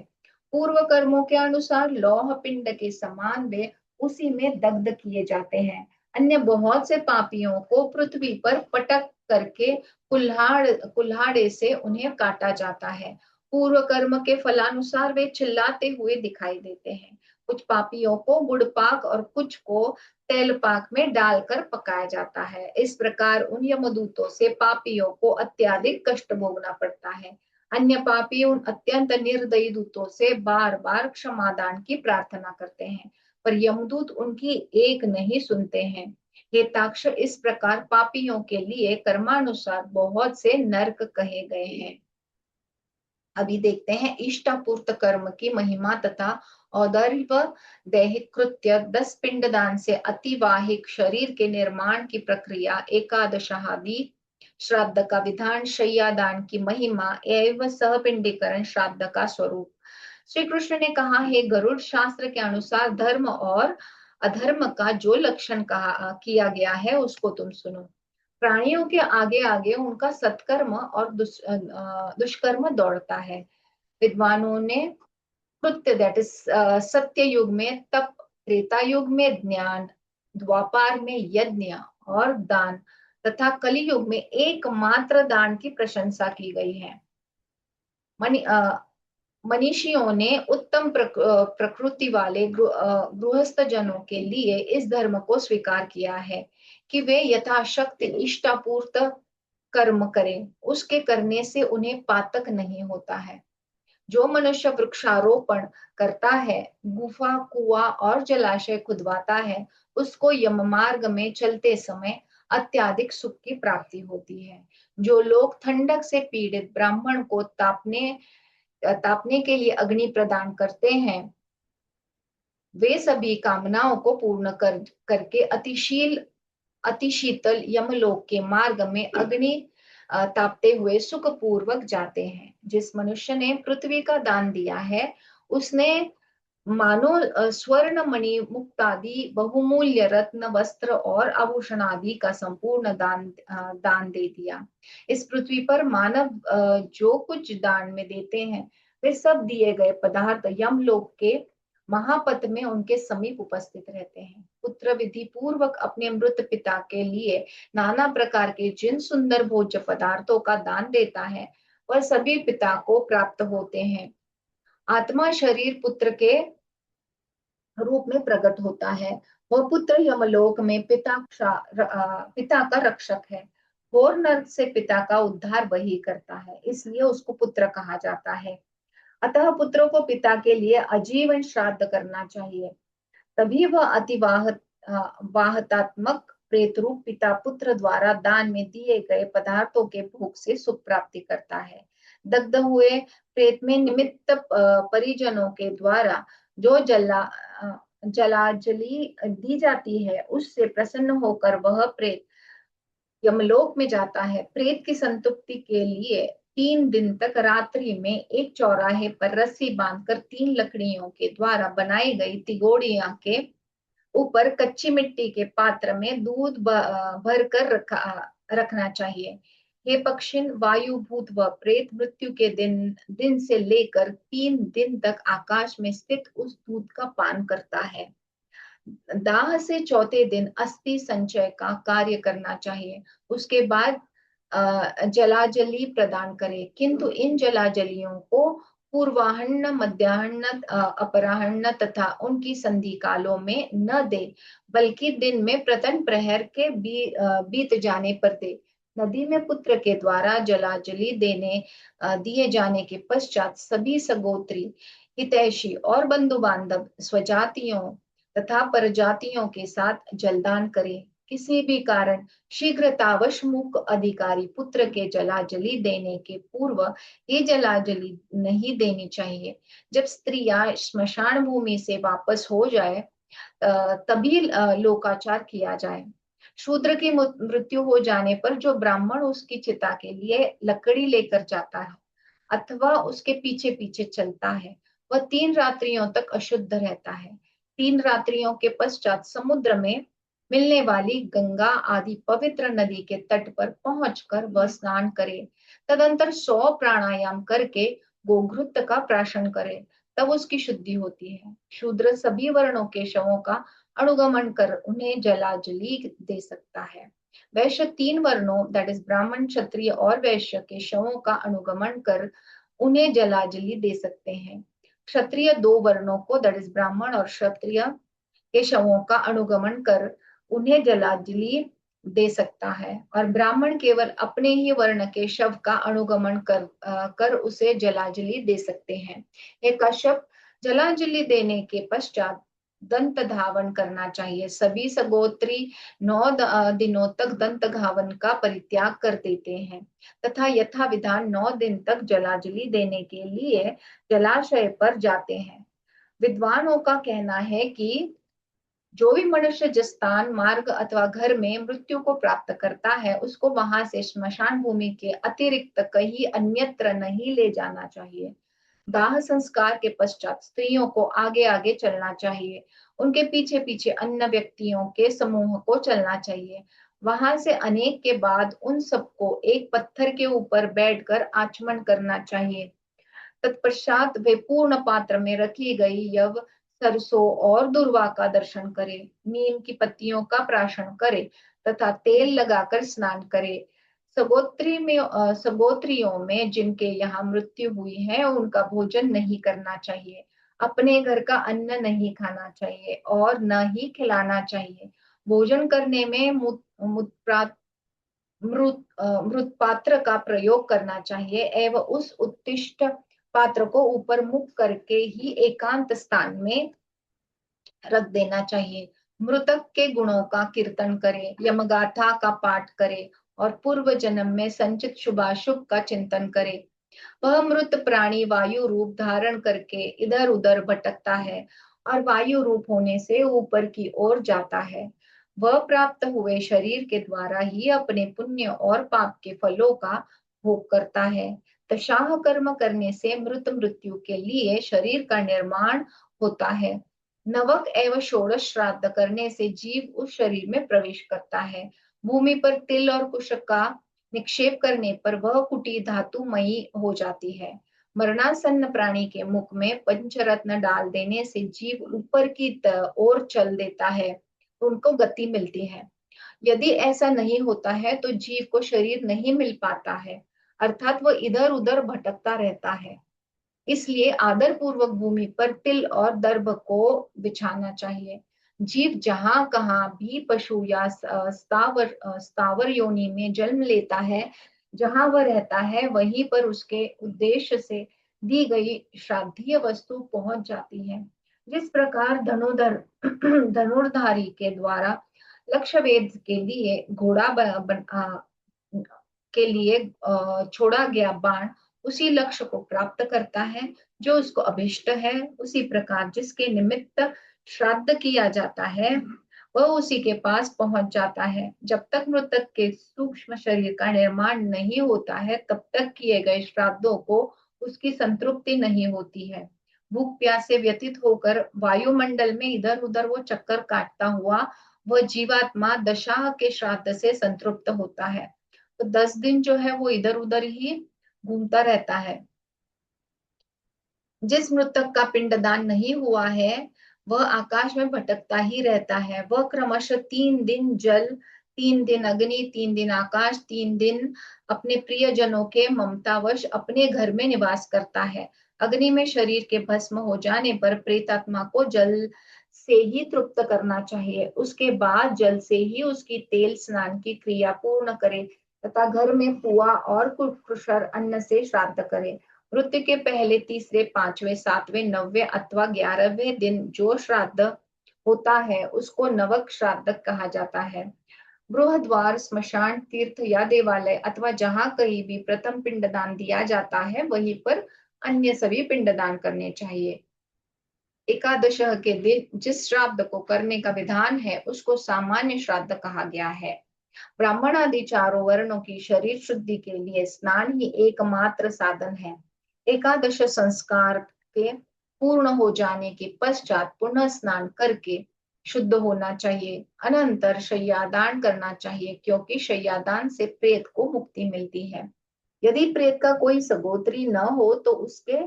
पूर्व कर्मों के अनुसार लौह पिंड के समान वे उसी में दग्ध किए जाते हैं। अन्य बहुत से पापियों को पृथ्वी पर पटक करके कुल्हाड़े से उन्हें काटा जाता है। पूर्व कर्म के फलानुसार वे चिल्लाते हुए दिखाई देते हैं। कुछ पापियों को गुड़ पाक और कुछ को तेल पाक में डालकर पकाया जाता है। इस प्रकार उन यमदूतों से पापियों को अत्यधिक कष्ट भोगना पड़ता है। अन्य पापी उन अत्यंत निर्दयी दूतों से बार बार क्षमादान की प्रार्थना करते हैं, पर यमदूत उनकी एक नहीं सुनते हैं। ये ताक्ष, इस प्रकार पापियों के लिए कर्मानुसार बहुत से नरक कहे गए हैं। अभी देखते हैं इष्टापूर्त कर्म की महिमा तथा औदर्य दैहिक कृत्य, 10 पिंडदान से अतिवाहिक शरीर के निर्माण की प्रक्रिया, एकादशादि श्राद्ध का विधान, शय्यादान की महिमा एवं सहपिंडीकरण श्राद्ध का स्वरूप। श्री कृष्ण ने कहा, हे गरुड़, शास्त्र के अनुसार धर्म और अधर्म का जो लक्षण कहा किया गया है उसको तुम सुनो। प्राणियों के आगे आगे उनका सत्कर्म और दुष्कर्म दौड़ता है। विद्वानों ने कृत्य दैट इज सत्य युग में तप, त्रेता युग में ज्ञान, द्वापार में यज्ञ और दान तथा कलि युग में एकमात्र दान की प्रशंसा की गई है। मनीषियों ने उत्तम प्रकृति वाले गृहस्थ जनों के लिए इस धर्म को स्वीकार किया है कि वे यथाशक्ति इष्टापूर्त कर्म करें। उसके करने से उन्हें पातक नहीं होता है। जो मनुष्य वृक्षारोपण करता है, गुफा, कुआं और जलाशय खुदवाता है, उसको यम मार्ग में चलते समय अत्याधिक सुख की प्राप्ति होती है। जो लोग ठंडक से पीड़ित ब्राह्मण को तापने के लिए अग्नि प्रदान करते हैं, वे सभी कामनाओं को पूर्ण करके अतिशीतल यमलोक के मार्ग में अग्नि तापते हुए सुख पूर्वक जाते हैं। जिस मनुष्य ने पृथ्वी का दान दिया है, उसने मानो स्वर्ण मणि मुक्तादि बहुमूल्य रत्न वस्त्र और आभूषण आदि का संपूर्ण दान दे दिया। इस पृथ्वी पर मानव जो कुछ दान में देते हैं वे सब दिए गए पदार्थ यमलोक के महापथ में उनके समीप उपस्थित रहते हैं। पुत्र विधि पूर्वक अपने मृत पिता के लिए नाना प्रकार के जिन सुंदर भोज्य पदार्थों का दान देता है वह सभी पिता को प्राप्त होते हैं। आत्मा शरीर पुत्र के रूप में प्रकट होता है। वह पुत्र यमलोक में पिता का रक्षक है। घोर नरक से पिता का उद्धार वही करता है, इसलिए उसको पुत्र कहा जाता है। अतः पुत्रों को पिता के लिए आजीवन श्राद्ध करना चाहिए, तभी वह वाहतात्मक प्रेत रूप पिता पुत्र द्वारा दान में दिए गए पदार्थों के भोग से सुख प्राप्ति करता है। दग्ध हुए प्रेत में निमित्त परिजनों के द्वारा जो जलाजली दी जाती है उससे प्रसन्न होकर वह प्रेत यमलोक में जाता है। प्रेत की संतुष्टि के लिए 3 दिन तक रात्रि में एक चौराहे पर रस्सी बांधकर 3 लकड़ियों के द्वारा बनाई गई तिगोड़िया के ऊपर कच्ची मिट्टी के पात्र में दूध भर कर रखना चाहिए। हे पक्षिन, वायुभूत व प्रेत मृत्यु के दिन से लेकर 3 दिन तक आकाश में स्थित उस दूध का पान करता है। दाह से चौथे दिन अस्थि संचय का कार्य करना चाहिए। उसके बाद जलाजली प्रदान करे, किंतु इन जलाजलियों को पूर्वाह्न, मध्याह्न, अपराह्न तथा उनकी संधि कालों में न दे, बल्कि दिन में प्रथम प्रहर के बीत जाने पर दे। नदी में पुत्र के द्वारा जलाजली दिए जाने के पश्चात सभी सगोत्री, हितैषी और बंधु बांधव स्वजातियों तथा परजातियों के साथ जलदान करे। किसी भी कारण शीघ्रतावश मुख अधिकारी पुत्र के जलाजली देने के पूर्व ये जलाजली नहीं देनी चाहिए। जब स्त्रियां स्मशान भूमि से वापस हो जाए तभी लोकाचार किया जाए। शूद्र की मृत्यु हो जाने पर जो ब्राह्मण उसकी चिता के लिए लकड़ी लेकर जाता है अथवा उसके पीछे पीछे चलता है वह 3 रात्रियों तक अशुद्ध रहता है। 3 रात्रियों के पश्चात समुद्र में मिलने वाली गंगा आदि पवित्र नदी के तट पर पहुंचकर वह स्नान करे। तदंतर 100 प्राणायाम करके गोघृत का प्राशन करे, तब उसकी शुद्धि होती है। शूद्र सभी वर्णों के शवों का अनुगमन कर उन्हें जलाजली दे सकता है। वैश्य 3 वर्णों दैट इज ब्राह्मण, क्षत्रिय और वैश्य के शवों का अनुगमन कर उन्हें जलाजली दे सकते हैं। क्षत्रिय 2 वर्णों को दैट इज ब्राह्मण और क्षत्रिय के शवों का अनुगमन कर उन्हें जलाजली दे सकता है, और ब्राह्मण केवल अपने ही वर्ण के शव का अनुगमन कर उसे जलाजली दे सकते हैं। एक कश्यप, जलाजली देने के पश्चात दंत धावन करना चाहिए। सभी सगोत्री 9 दिनों तक दंत धावन का परित्याग कर देते हैं तथा यथा विधान 9 दिन तक जलाजली देने के लिए जलाशय पर जाते हैं। विद्वानों का कहना है कि जो भी मनुष्य जिस स्थान, मार्ग अथवा घर में मृत्यु को प्राप्त करता है उसको वहां से स्मशान भूमि के अतिरिक्त कहीं अन्यत्र नहीं ले जाना चाहिए। दाह संस्कार के पश्चात स्त्रियों को आगे आगे चलना चाहिए, उनके पीछे पीछे अन्य व्यक्तियों के समूह को चलना चाहिए। वहां से अनेक के बाद उन सबको एक पत्थर के ऊपर बैठकर आचमन करना चाहिए। तत्पश्चात वे पूर्ण पात्र में रखी गई यव, सरसों और दुर्वा का दर्शन करे, नीम की पत्तियों का प्राशन करे तथा तेल लगाकर स्नान करे। सगोत्रियों में जिनके यहाँ मृत्यु हुई है उनका भोजन नहीं करना चाहिए, अपने घर का अन्न नहीं खाना चाहिए और न ही खिलाना चाहिए। भोजन करने में मृत पात्र का प्रयोग करना चाहिए एवं उस उत्तिष्ठ पात्र को ऊपर मुख करके ही एकांत स्थान में रख देना चाहिए। मृतक के गुणों का कीर्तन करे, यमगाथा का पाठ करे और पूर्व जन्म में संचित शुभाशुभ का चिंतन करे। वह मृत प्राणी वायु रूप धारण करके इधर उधर भटकता है और वायु रूप होने से ऊपर की ओर जाता है। वह प्राप्त हुए शरीर के द्वारा ही अपने पुण्य और पाप के फलों का भोग करता है। तशाह कर्म करने से मृत मृत्यु के लिए शरीर का निर्माण होता है। नवक एवं षोडश श्राद्ध करने से जीव उस शरीर में प्रवेश करता है। भूमि पर तिल और कुश का निक्षेप करने पर वह कुटी धातुमयी हो जाती है। मरणासन्न प्राणी के मुख में पंचरत्न डाल देने से जीव ऊपर की ओर चल देता है, उनको गति मिलती है। यदि ऐसा नहीं होता है तो जीव को शरीर नहीं मिल पाता है, अर्थात वह इधर उधर भटकता रहता है। इसलिए आदर पूर्वक भूमि पर तिल और दर्भ को बिछाना चाहिए। जीव जहां कहाँ भी पशु या स्थावर योनि में जन्म लेता है, जहां वह रहता है वहीं पर उसके उद्देश्य से दी गई श्राद्धीय वस्तु पहुंच जाती है। जिस प्रकार धनुर्धारी के द्वारा लक्ष्य वेध के लिए के लिए छोड़ा गया बाण उसी लक्ष्य को प्राप्त करता है जो उसको अभिष्ट है। उसी प्रकार जिसके निमित्त श्राद्ध किया जाता है वह उसी के पास पहुंच जाता है। जब तक मृतक के सूक्ष्म शरीर का निर्माण नहीं होता है तब तक किए गए श्राद्धों को उसकी संतृप्ति नहीं होती है। भूख प्यास से व्यतीत होकर वायुमंडल में इधर उधर वो चक्कर काटता हुआ वह जीवात्मा दशा के श्राद्ध से संतृप्त होता है। तो 10 दिन जो है वो इधर उधर ही घूमता रहता है। जिस मृतक का पिंडदान नहीं हुआ है वह आकाश में भटकता ही रहता है। वह क्रमशः 3 दिन जल, 3 दिन अग्नि, 3 दिन आकाश, 3 दिन अपने प्रियजनों के ममतावश अपने घर में निवास करता है। अग्नि में शरीर के भस्म हो जाने पर प्रेतात्मा को जल से ही तृप्त करना चाहिए। उसके बाद जल से ही उसकी तेल स्नान की क्रिया पूर्ण करे तथा घर में पुआ और कुशर अन्न से श्राद्ध करे। मृत्यु के पहले, तीसरे, पांचवें, सातवें, 9वें अथवा 11वें दिन जो श्राद्ध होता है उसको नवक श्राद्ध कहा जाता है। बृहद्वार, श्मशान, तीर्थ या देवालय अथवा जहां कहीं भी प्रथम पिंडदान दिया जाता है वहीं पर अन्य सभी पिंडदान करने चाहिए। एकादश के दिन जिस श्राद्ध को करने का विधान है उसको सामान्य श्राद्ध कहा गया है। ब्राह्मण आदि चारों वर्णों की शरीर शुद्धि के लिए स्नान ही एकमात्र साधन है। एकादश संस्कार के पूर्ण हो जाने के पश्चात पुनः स्नान करके शुद्ध होना चाहिए। अनंतर शय्यादान करना चाहिए क्योंकि शय्यादान से प्रेत को मुक्ति मिलती है। यदि प्रेत का कोई सगोत्री न हो तो उसके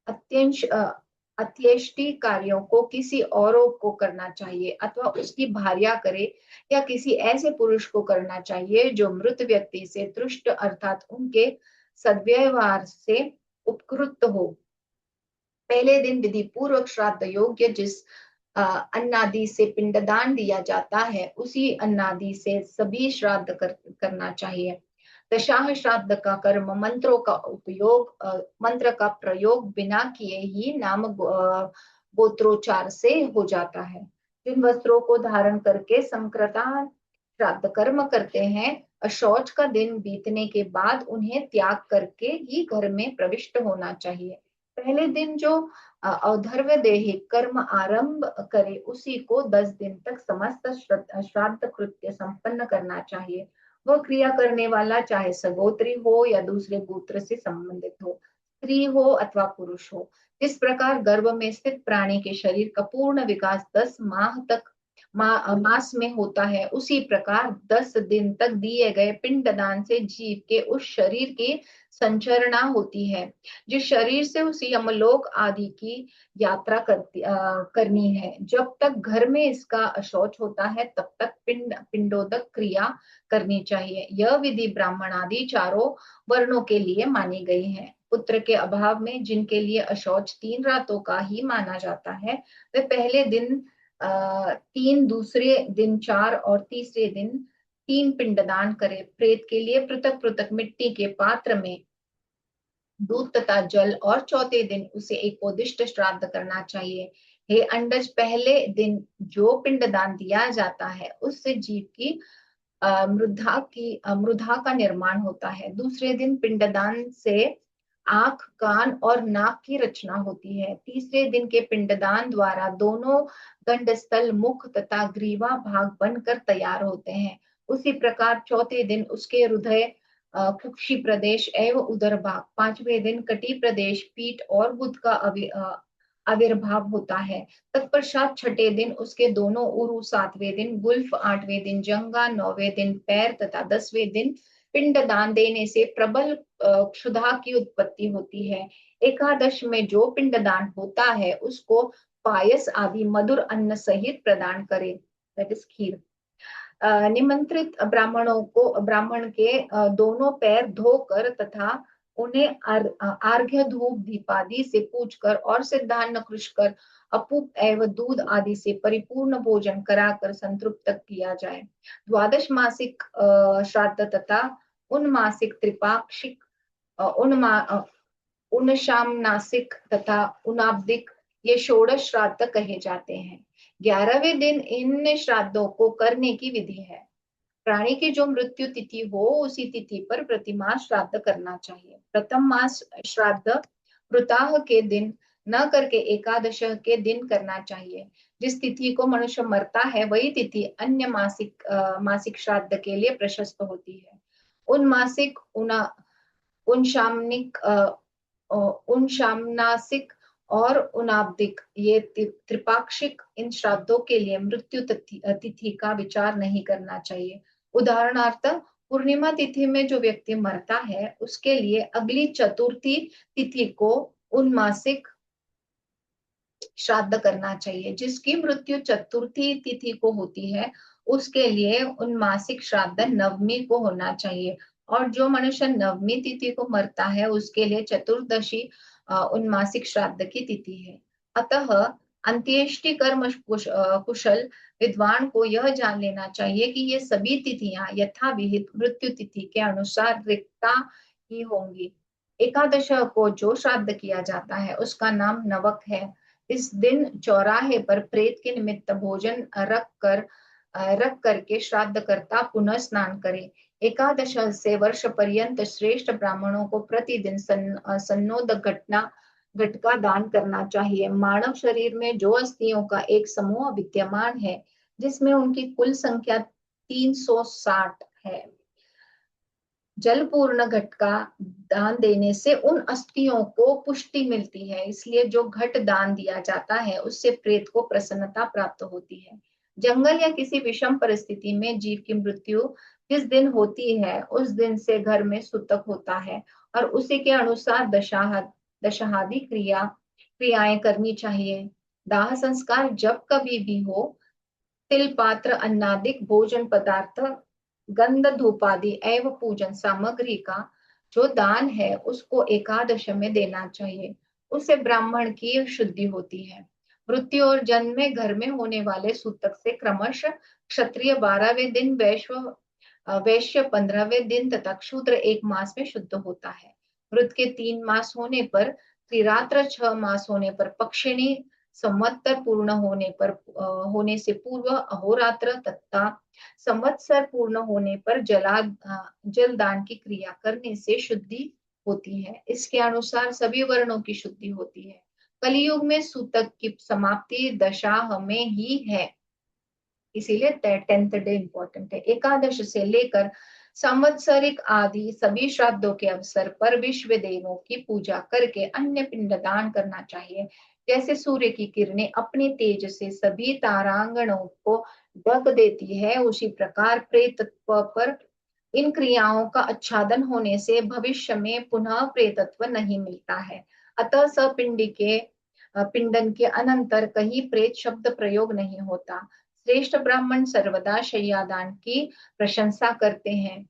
अत्यंश अत्येष्टि कार्यों को किसी और को करना चाहिए अथवा उसकी भार्या करे या किसी ऐसे पुरुष को करना चाहिए जो मृत व्यक्ति से तुष्ट अर्थात उनके सद्व्यवहार से उपकृत हो। पहले दिन विधि पूर्वक श्राद्ध योग्य जिस अन्नादि से पिंडदान दिया जाता है उसी अन्नादि से सभी श्राद्ध करना चाहिए। दशाह श्राद्ध का कर्म मंत्र का प्रयोग बिना किए ही नाम गोत्रोच्चार से हो जाता है। जिन वस्त्रों को धारण करके संक्रता श्राद्ध कर्म करते हैं अशौच का दिन बीतने के बाद उन्हें त्याग करके ही घर में प्रविष्ट होना चाहिए। पहले दिन जो औधर्व देहिक कर्म आरंभ करे उसी को 10 दिन तक समस्त श्राद्ध कृत्य संपन्न करना चाहिए। वह क्रिया करने वाला चाहे सगोत्री हो या दूसरे गोत्र से संबंधित हो, स्त्री हो अथवा पुरुष हो। जिस प्रकार गर्भ में स्थित प्राणी के शरीर का पूर्ण विकास 10 माह तक मास में होता है उसी प्रकार 10 दिन तक दिए गए पिंडदान से जीव के उस शरीर की संचरणा होती है जिस शरीर से उसी यमलोक आदि की यात्रा करनी है। जब तक घर में इसका अशौच होता है तब तक पिंडोदक क्रिया करनी चाहिए। यह विधि ब्राह्मण आदि चारों वर्णों के लिए मानी गई है। पुत्र के अभाव में जिनके लिए अशौच 3 रातों का ही माना जाता है वे पहले दिन 3, दूसरे दिन 4 और तीसरे दिन 3 पिंडदान करे। प्रेत के लिए पृथक पृथक मिट्टी के पात्र में दूध तथा जल और चौथे दिन उसे एक उद्दिष्ट श्राद्ध करना चाहिए। हे अंडज, पहले दिन जो पिंडदान दिया जाता है उससे जीव की मृधा का निर्माण होता है। दूसरे दिन पिंडदान से आंख, कान और नाक की रचना होती है। तीसरे दिन के पिंडदान द्वारा दोनों गंडस्थल, मुख तथा ग्रीवा भाग बनकर तैयार होते हैं। उसी प्रकार चौथे दिन उसके हृदय, कुक्षी प्रदेश एवं उदर भाग, पांचवें दिन कटी प्रदेश, पीठ और बुध का आविर्भाव होता है। तत्पश्चात छठे दिन उसके दोनों उरु, सातवें दिन गुल्फ, आठवें दिन जंगा, 9वें दिन पैर तथा 10वें दिन पिंड दान देने से प्रबल क्षुधा की उत्पत्ति होती है। एकादश में जो पिंड दान होता है उसको पायस आदि मधुर अन्न सहित प्रदान करे, दैट इज खीर। निमंत्रित ब्राह्मण के दोनों पैर धोकर तथा उन्हें आर्घ्य धूप दीपादि से पूजकर और सिद्धान्न कृष्कर अपूप एवं दूध आदि से परिपूर्ण भोजन कराकर संतृप्त किया जाए। द्वादश मासिक श्राद्ध तथा उनमासिक त्रिपाक्षिक उनशामनासिक तथा उनाब्दिक ये षोडश श्राद्ध कहे जाते हैं। 11वें दिन इन श्राद्धों को करने की विधि है। प्राणी की जो मृत्यु तिथि हो उसी तिथि पर प्रतिमास श्राद्ध करना चाहिए। प्रथम मास श्राद्ध वृताह के दिन न करके एकादश के दिन करना चाहिए। जिस तिथि को मनुष्य मरता है वही तिथि अन्य मासिक श्राद्ध के लिए प्रशस्त होती है। उन मासिक उनशामनिक उनशामनासिक और उनाब्दिक ये त्रिपाक्षिक इन श्राद्धों के लिए मृत्यु तिथि का विचार नहीं करना चाहिए। उदाहरणार्थ पूर्णिमा तिथि में जो व्यक्ति मरता है उसके लिए अगली चतुर्थी तिथि को उनमासिक श्राद्ध करना चाहिए। जिसकी मृत्यु चतुर्थी तिथि को होती है उसके लिए उनमासिक श्राद्ध नवमी को होना चाहिए, और जो मनुष्य नवमी तिथि को मरता है उसके लिए चतुर्दशी उनमासिक श्राद्ध की तिथि है। अतः अंत्येष्टि कर्म कुशल विद्वान को यह जान लेना चाहिए कि ये सभी तिथियां यथाविहित मृत्यु तिथि के अनुसार रिक्ता ही होंगी। एकादश को जो श्राद्ध किया जाता है उसका नाम नवक है। इस दिन चौराहे पर प्रेत के निमित्त भोजन रख करके श्राद्ध करता पुनः स्नान करे। एकादश से वर्ष पर्यंत श्रेष्ठ ब्राह्मणों को प्रतिदिन सन्नोद घटका दान करना चाहिए। मानव शरीर में जो अस्थियों का एक समूह विद्यमान है जिसमें उनकी कुल संख्या 360 है, जलपूर्ण घट का दान देने से उन अस्थियों को पुष्टि मिलती है। इसलिए जो घट दान दिया जाता है उससे प्रेत को प्रसन्नता प्राप्त होती है। जंगल या किसी विषम परिस्थिति में जीव की मृत्यु जिस दिन होती है उस दिन से घर में सूतक होता है और उसी के अनुसार दशाहादी क्रियाएं करनी चाहिए। दाह संस्कार जब कभी भी हो, तिल पात्र अन्नादिक भोजन पदार्थ गंध धूपादि एवं पूजन सामग्री का जो दान है उसको एकादश में देना चाहिए। उससे ब्राह्मण की शुद्धि होती है। मृत्यु और जन्म में घर में होने वाले सूतक से क्रमश क्षत्रिय 12वें दिन, वैश्य 15वें दिन तथा शूद्र 1 मास में शुद्ध होता है। मृत के 3 मास होने पर, त्रिरात्र 6 मास होने पर, पक्षिणी संवत्सर पूर्ण होने से पूर्व अहोरात्र तथा संवत्सर पूर्ण होने पर जलदान की क्रिया करने से शुद्धि होती है। इसके अनुसार सभी वर्णों की शुद्धि होती है। कलियुग में सूतक की समाप्ति दशा में ही है, इसीलिए 10th डे इंपॉर्टेंट है। एकादश से लेकर संवत्सरिक आदि सभी श्राद्धों के अवसर पर विश्व देवों की पूजा करके अन्य पिंडदान करना चाहिए। जैसे सूर्य की किरणें अपने तेज से सभी तारांगणों को ढक देती है, उसी प्रकार प्रेतत्व पर इन क्रियाओं का आच्छादन होने से भविष्य में पुनः प्रेतत्व नहीं मिलता है। अतः पिंडन के अनंतर कहीं प्रेत शब्द प्रयोग नहीं होता। श्रेष्ठ ब्राह्मण सर्वदा शय्यादान की प्रशंसा करते हैं।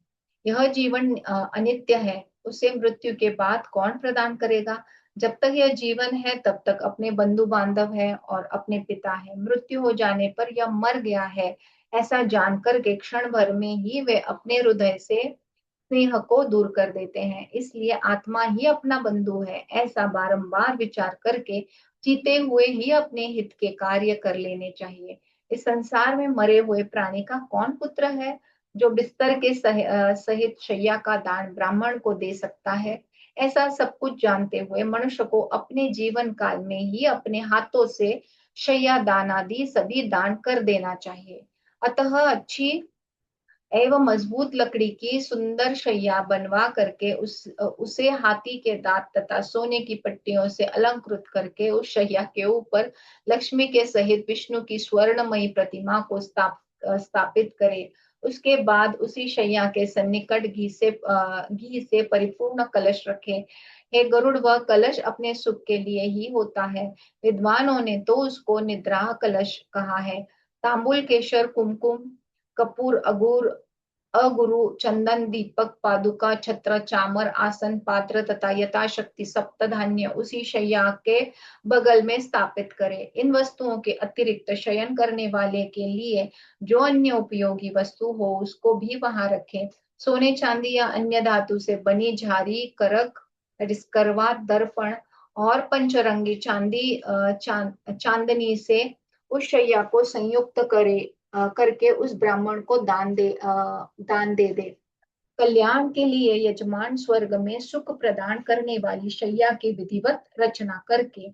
यह जीवन अनित्य है, उसे मृत्यु के बाद कौन प्रदान करेगा? जब तक यह जीवन है तब तक अपने बंधु बांधव है और अपने पिता है। मृत्यु हो जाने पर यह मर गया है ऐसा जानकर के क्षण भर में ही वे अपने हृदय से स्नेह को दूर कर देते हैं। इसलिए आत्मा ही अपना बंधु है ऐसा बारंबार विचार करके जीते हुए ही अपने हित के कार्य कर लेने चाहिए। इस संसार में मरे हुए प्राणी का कौन पुत्र है जो बिस्तर के सहित शैया का दान ब्राह्मण को दे सकता है? ऐसा सब कुछ जानते हुए मनुष्य को अपने जीवन काल में ही अपने हाथों से शैया दान आदि सभी दान कर देना चाहिए। अतः अच्छी एवं मजबूत लकड़ी की सुंदर शैया बनवा करके उसे हाथी के दांत तथा सोने की पट्टियों से अलंकृत करके उस शैया के ऊपर लक्ष्मी के सहित विष्णु की स्वर्णमयी प्रतिमा को स्थापित करे उसके बाद उसी शैया के सन्निकट घी से परिपूर्ण कलश रखे। हे गरुड़, वह कलश अपने सुख के लिए ही होता है। विद्वानों ने तो उसको निद्राह कलश कहा है। तांबुल, केशर, कुमकुम, कपूर, अगुरु, चंदन, दीपक, पादुका, छत्र, चामर, आसन, पात्र तथा यथाशक्ति सप्त धान्य उसी शैया के बगल में स्थापित करे। इन वस्तुओं के अतिरिक्त शयन करने वाले के लिए जो अन्य उपयोगी वस्तु हो उसको भी वहां रखे। सोने, चांदी या अन्य धातु से बनी झारी, करक, करवा, दर्पण और पंचरंगी चांदनी से उस शैया को संयुक्त करके उस ब्राह्मण को दान दे। कल्याण के लिए यजमान स्वर्ग में सुख प्रदान करने वाली शैया की विधिवत रचना करके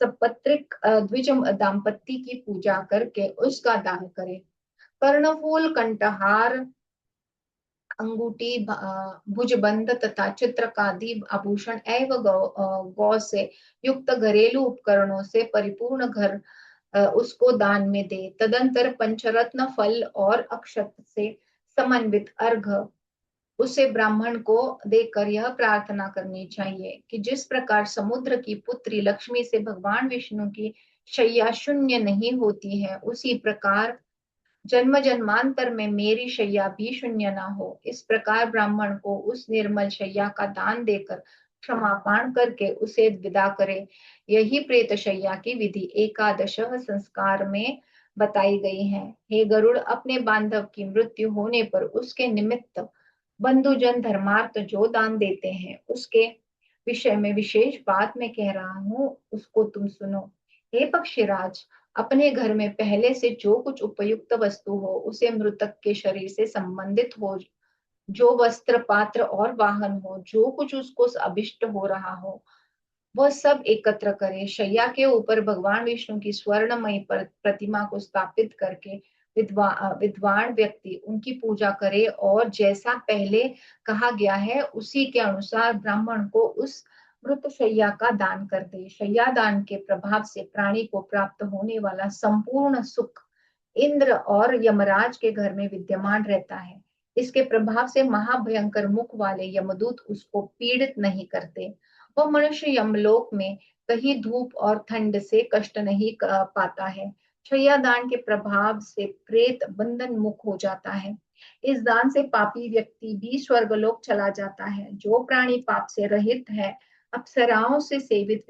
सपत्रिक द्विज दाम्पत्य की पूजा करके उसका दान करे। कर्णफूल, कंठहार, अंगूठी, भुजबंद तथा चित्रकादि आभूषण एवं गौ से युक्त घरेलू उपकरणों से परिपूर्ण घर उसको दान में दे। तदंतर पंचरत्न, फल और अक्षत से समन्वित अर्घ उसे ब्राह्मण को देकर यह प्रार्थना करनी चाहिए कि जिस प्रकार समुद्र की पुत्री लक्ष्मी से भगवान विष्णु की शैया शून्य नहीं होती है, उसी प्रकार जन्म जन्मांतर में मेरी शैया भी शून्य ना हो। इस प्रकार ब्राह्मण को उस निर्मल शैया का दान देकर क्षमापान करके उसे विदा करे। यही प्रेत शैया की विधि एकादश संस्कार में बताई गई है। हे गरुड़, अपने बांधव की मृत्यु होने पर उसके निमित्त बंधुजन धर्मार्थ जो दान देते हैं उसके विषय में विशेष बात मैं कह रहा हूँ, उसको तुम सुनो। हे पक्षीराज, अपने घर में पहले से जो कुछ उपयुक्त वस्तु हो उसे मृतक के शरीर से संबंधित हो, जो वस्त्र, पात्र और वाहन हो, जो कुछ उसको अभिष्ट हो रहा हो, वह सब एकत्र करे। शैया के ऊपर भगवान विष्णु की स्वर्णमयी प्रतिमा को स्थापित करके विद्वान व्यक्ति उनकी पूजा करे और जैसा पहले कहा गया है उसी के अनुसार ब्राह्मण को उस मृत शैया का दान कर दे। शैया दान के प्रभाव से प्राणी को प्राप्त होने वाला संपूर्ण सुख इंद्र और यमराज के घर में विद्यमान रहता है। इसके प्रभाव से महाभयंकर मुख वाले यमदूत उसको पीड़ित नहीं करते। वह मनुष्य यमलोक में कहीं धूप और ठंड से कष्ट नहीं पाता है। शैया दान के प्रभाव से प्रेत बंधन मुक्त हो जाता है। इस दान से पापी व्यक्ति भी स्वर्गलोक चला जाता है। जो प्राणी पाप से रहित है, अप्सराओं से सेवित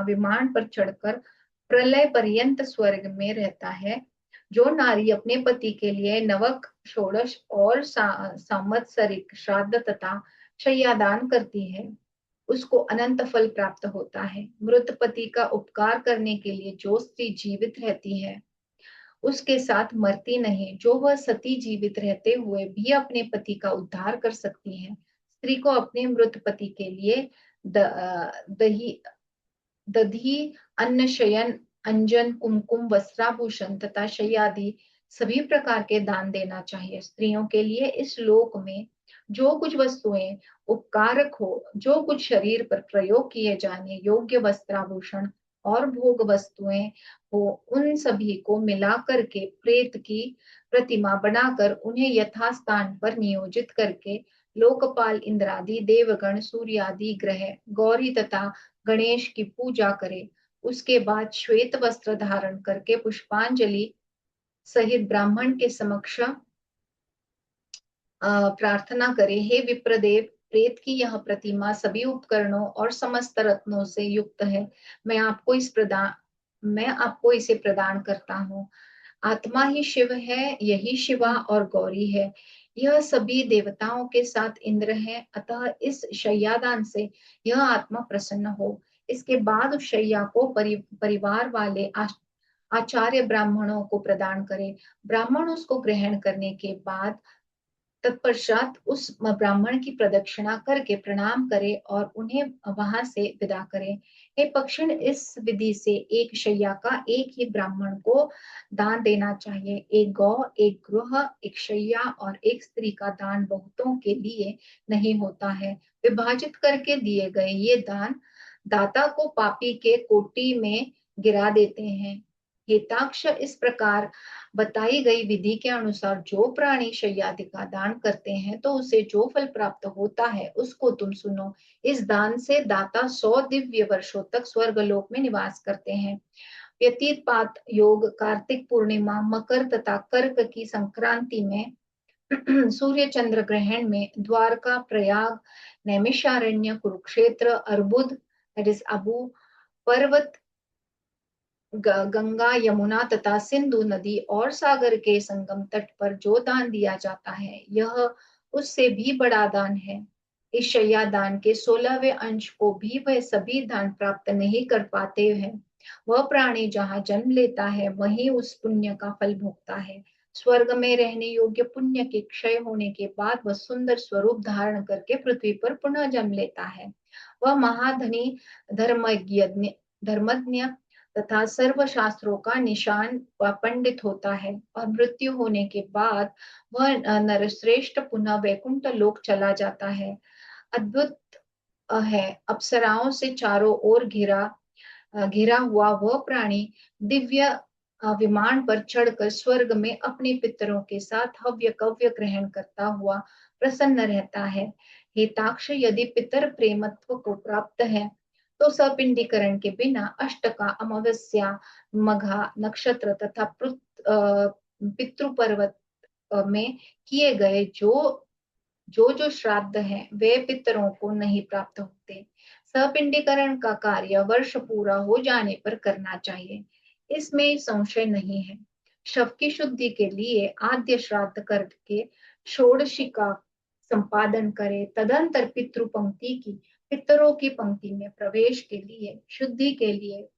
विमान पर चढ़कर प्रलय पर्यंत स्वर्ग में रहता है। जो नारी अपने पति के लिए नवक, षोडश और सांवत्सरिक श्राद्ध तथा शय्यादान करती है उसको अनंत फल प्राप्त होता है। मृत पति का उपकार करने के लिए जो स्त्री जीवित रहती है उसके साथ मरती नहीं, जो वह सती जीवित रहते हुए भी अपने पति का उद्धार कर सकती है। स्त्री को अपने मृत पति के लिए दही दधी, अन्न, शयन, अंजन, कुमकुम, वस्त्राभूषण तथा शय्यादि सभी प्रकार के दान देना चाहिए। स्त्रियों के लिए इस लोक में जो कुछ वस्तुएं उपकारक हो, जो कुछ शरीर पर प्रयोग किए जाने योग्य वस्त्राभूषण और भोग वस्तुएं हो, उन सभी को मिला करके प्रेत की प्रतिमा बनाकर उन्हें यथास्थान पर नियोजित करके लोकपाल इंद्रादि देवगण, सूर्यादि ग्रह, गौरी तथा गणेश की पूजा करे। उसके बाद श्वेत वस्त्र धारण करके पुष्पांजलि सहित ब्राह्मण के समक्ष प्रार्थना करे। हे विप्रदेव, प्रेत की यह प्रतिमा सभी उपकरणों और समस्त रत्नों से युक्त है। मैं आपको इसे प्रदान करता हूँ। आत्मा ही शिव है, यही शिवा और गौरी है। यह सभी देवताओं के साथ इंद्र है। अतः इस शय्यादान से यह आत्मा प्रसन्न हो। इसके बाद उस शैया को परिवार वाले आचार्य ब्राह्मणों को प्रदान करे। ब्राह्मण उसको ग्रहण करने के बाद तत्पश्चात उस ब्राह्मण की प्रदक्षिणा करके प्रणाम करे और उन्हें वहां से विदा करे। हे पक्षिण, इस विधि से एक शैया का एक ही ब्राह्मण को दान देना चाहिए। एक गौ, एक गृह, एक शैया और एक स्त्री का दान बहुतों के लिए नहीं होता है। विभाजित करके दिए गए ये दान दाता को पापी के कोटि में गिरा देते हैं। हेताक्ष, इस प्रकार बताई गई विधि के अनुसार जो प्राणी शय्यादि का दान करते हैं तो उसे जो फल प्राप्त होता है उसको तुम सुनो। इस दान से दाता 100 दिव्य वर्षों तक स्वर्गलोक में निवास करते हैं। व्यतीत पात योग कार्तिक पूर्णिमा, मकर तथा कर्क की संक्रांति में सूर्य चंद्र ग्रहण में द्वारका, प्रयाग, नैमिषारण्य, कुरुक्षेत्र, अर्बुद अबू पर्वत, गंगा, यमुना तथा सिंधु नदी और सागर के संगम तट पर जो दान दिया जाता है यह उससे भी बड़ा दान है। इस शय्या दान के 16वें अंश को भी वह सभी दान प्राप्त नहीं कर पाते हैं। वह प्राणी जहाँ जन्म लेता है वहीं उस पुण्य का फल भोगता है। स्वर्ग में रहने योग्य पुण्य के क्षय होने के बाद वह सुंदर स्वरूप धारण करके पृथ्वी पर पुनः जन्म लेता है। वह महाधनी, धर्मज्ञ धर्मज्ञ तथा सर्व शास्त्रों का निशान व पंडित होता है और मृत्यु होने के बाद वह नरश्रेष्ठ पुनः वैकुंठ लोक चला जाता है। अद्भुत है, अप्सराओं से चारों ओर घिरा हुआ वह प्राणी दिव्य विमान पर चढ़कर स्वर्ग में अपने पितरों के साथ हव्य कव्य ग्रहण करता हुआ प्रसन्न रहता है। हेताक्ष, यदि पितर प्रेमत्व को प्राप्त है तो सपिंडीकरण के बिना अष्टका, अमावस्या, मघा नक्षत्र तथा पितृपर्वत में किए गए जो श्राद्ध हैं वे पितरों को नहीं प्राप्त होते। सपिंडीकरण का कार्य वर्ष पूरा हो जाने पर करना चाहिए, इसमें संशय नहीं है। शव की शुद्धि के लिए आद्य श्राद्ध करके षोडशी का संपादन करे, तदंतर पितृ पंक्ति की पितरों की पंक्ति में प्रवेश के लिए शुद्धि के लिए